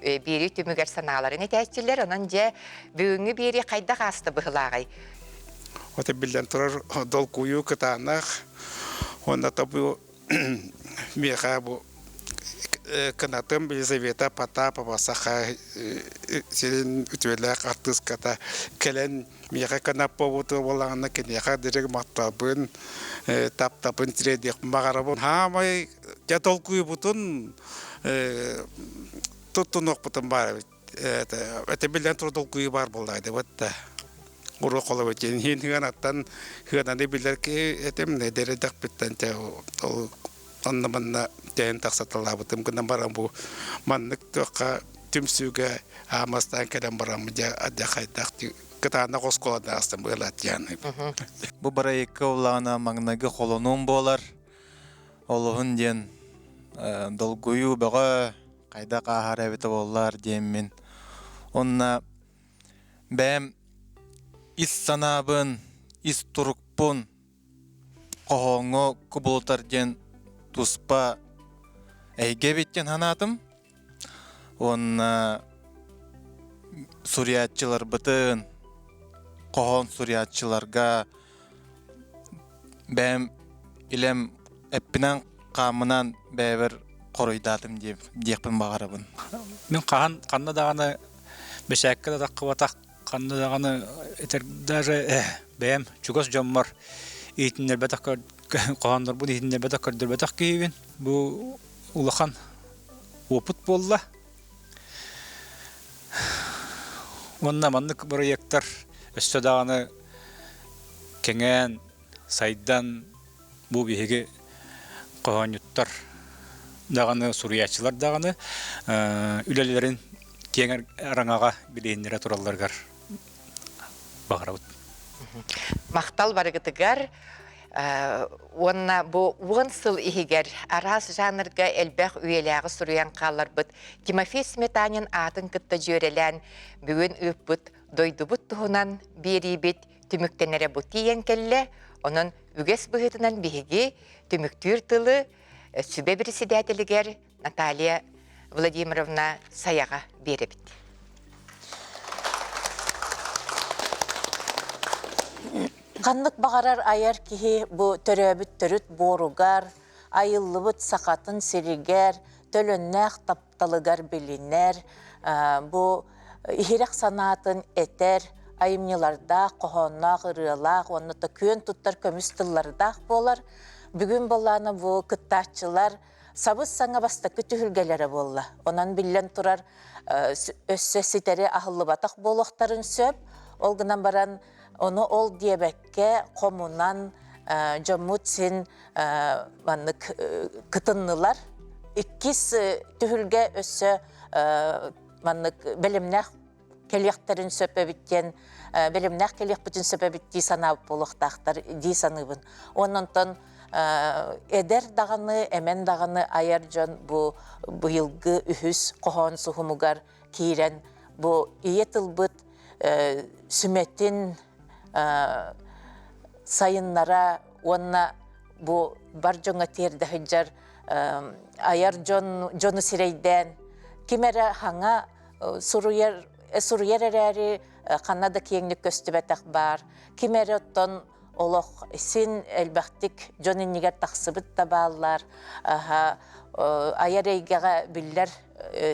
бері түмігер саналарын әтәстілер, онан же бүгінгі бері қайда қасты бұғылағай. Оте билден тұрар дол кую кытанақ, онда табу меха бу кынатым Елизавета Потапа басаха сирен үтвелек артыската келен меха кынап побуты болағына кенеха дерек мақтабын, таптабын тиредек мағарабын. Хамай я дол кую бутын тұттынық бұтын бар. Оте билден тұрар дол кую бар болдайды. Uru kalau macam ini kan atan kan ada bilar ke etem ne dari dak pitan cau on mana jangan tak setelah betul kena barang bu manik tu ka tim juga amas tak kena barang menja ada kaidak kita anak sekolah dah sambil latihan. Bu barai kau lana mangnaga kolonum bolar Allahun jen dolguyu baga kaidak ahara betul bolar jemin onna bem is sanabın, is turukpun, kohongo kubultar jen tuspa eyge bitken hanatım. Onna suriyatçılar bıtın, kohon suriyatçılarga ben ilem epinan kamınan bever koruydadım diyekpin bağırabın. Мен қанна дағаны бешәккіді даққы батақ қанна дағаны даже бәйім чугас жоммар итінер бәтақ қоғандар бұл итінер бәтақ көрдір бәтақ кейбін бұл улахан опыт болла. Онна маннык бір ектар өсті дағаны кеңен сайдан бұл бейге қоған юттар дағаны суриячылар дағаны үлелерін кеңер араңаға білейіндері тураларғар бағырауыд. Мақтал барығытығар, онна бұ 10 сыл ихигер арас жанрға әлбәқ үйеләғы сұруян қалар бұд. Тимофей Сметанин атын күтті жөрелән бүгін өп бұд, дойды бұд тұғынан бері бет түміктенері бұд ейен кәлі, оның үгес бұғытынан бейге түміктүр тылы сүбе председателігер Наталья Владимировна Саяға бері бет. Қанлық бағарар аяр кихи бұ төрөбіт төріт боругар, айыллыбыт сақатын серігер, төлөннәқ тапталыгар білінер, бұ ихирек санатын этер, айымнеларда, қоғоннақ, ырылақ, онныта күйен тұттар көмістіллардақ болар. Бүгін боланы бұ кыттачылар сабыз саңа бастықы түхілгелері болла. Онан білен тұрар өссө ситері ахылы батақ болуқтарын сөп, олғынан баран оны ол диебекке комунан жомутсин кытыннылар. Иккис түхілге өссө білімнәқ келияқтарын сөпі біткен, білімнәқ келияқ бүтін сөпі бітті санап болуқтақтар дей саныбын. Онынтын эдер дағаны, әмен дағаны аяр жон бұйылғы үхіс қоған сұхымығар кейрен бұ иетіл бұд сүметін сайыннара онна бұ бар жоңа терді хүджар аяр жону сирейден кемері хаңа сұруер әрәрі қанада кейіңдік көсті бәтәқ бар кемері оттон олық сен әлбәқтік жоныннегер тақсыбыт табалар, аяр әйгеға білдер,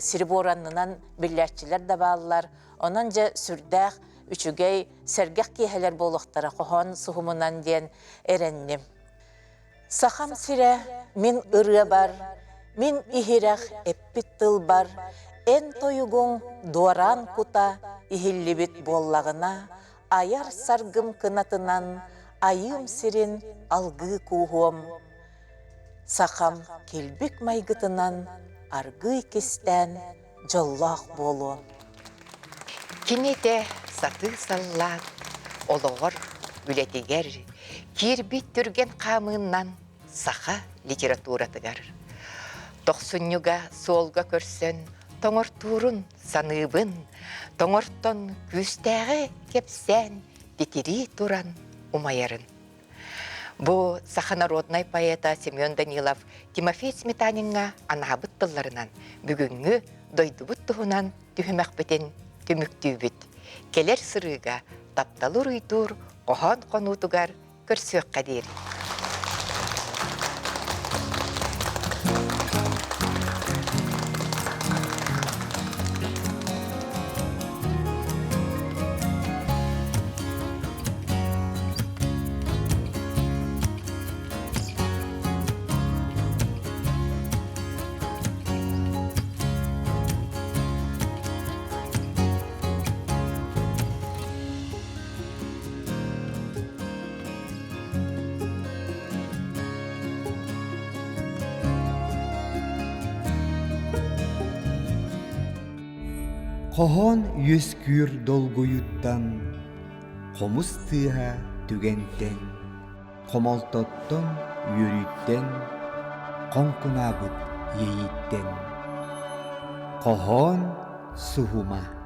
сіріп оранынан білдерчілер табалар, онан жа сүрдәқ, үчігей сәргәқ кейхелер болуқтара қоған сұхымынан ден әрәннем. Сақам сірі мин ыры бар, мин ихирах эппит тыл бар, эн тойугуң дуаран кута ихиллибит боллагына, аяр саргым кынатынан, айым сирин алгы куғуым. Сақам келбек майгытынан, аргы кестен жоллақ болуым. Кинете саты саллат, олығыр, үлетігер, кирбит түрген қамынан саха литературатыгар. Тоқсуннюга солга көрсен, тоңортурун саныбын, тоңорттон күстәғі кепсен, тетери туран умайарын. Бу саха народный поэта Семен Данилов Тимофей Сметанинга анабыт тылларынан бүгүнгү дойдубут туһунан түһүмәкбетен түмүктүүбүт. Келер сырыга тапталыр уйдур, кохон конутугар көрсөк кадир. Кохон yüskür dolguyuттан, комус тыга түгентен, комолтоттон юрüттен, конкунабыт ейиттен. Кохон суһума.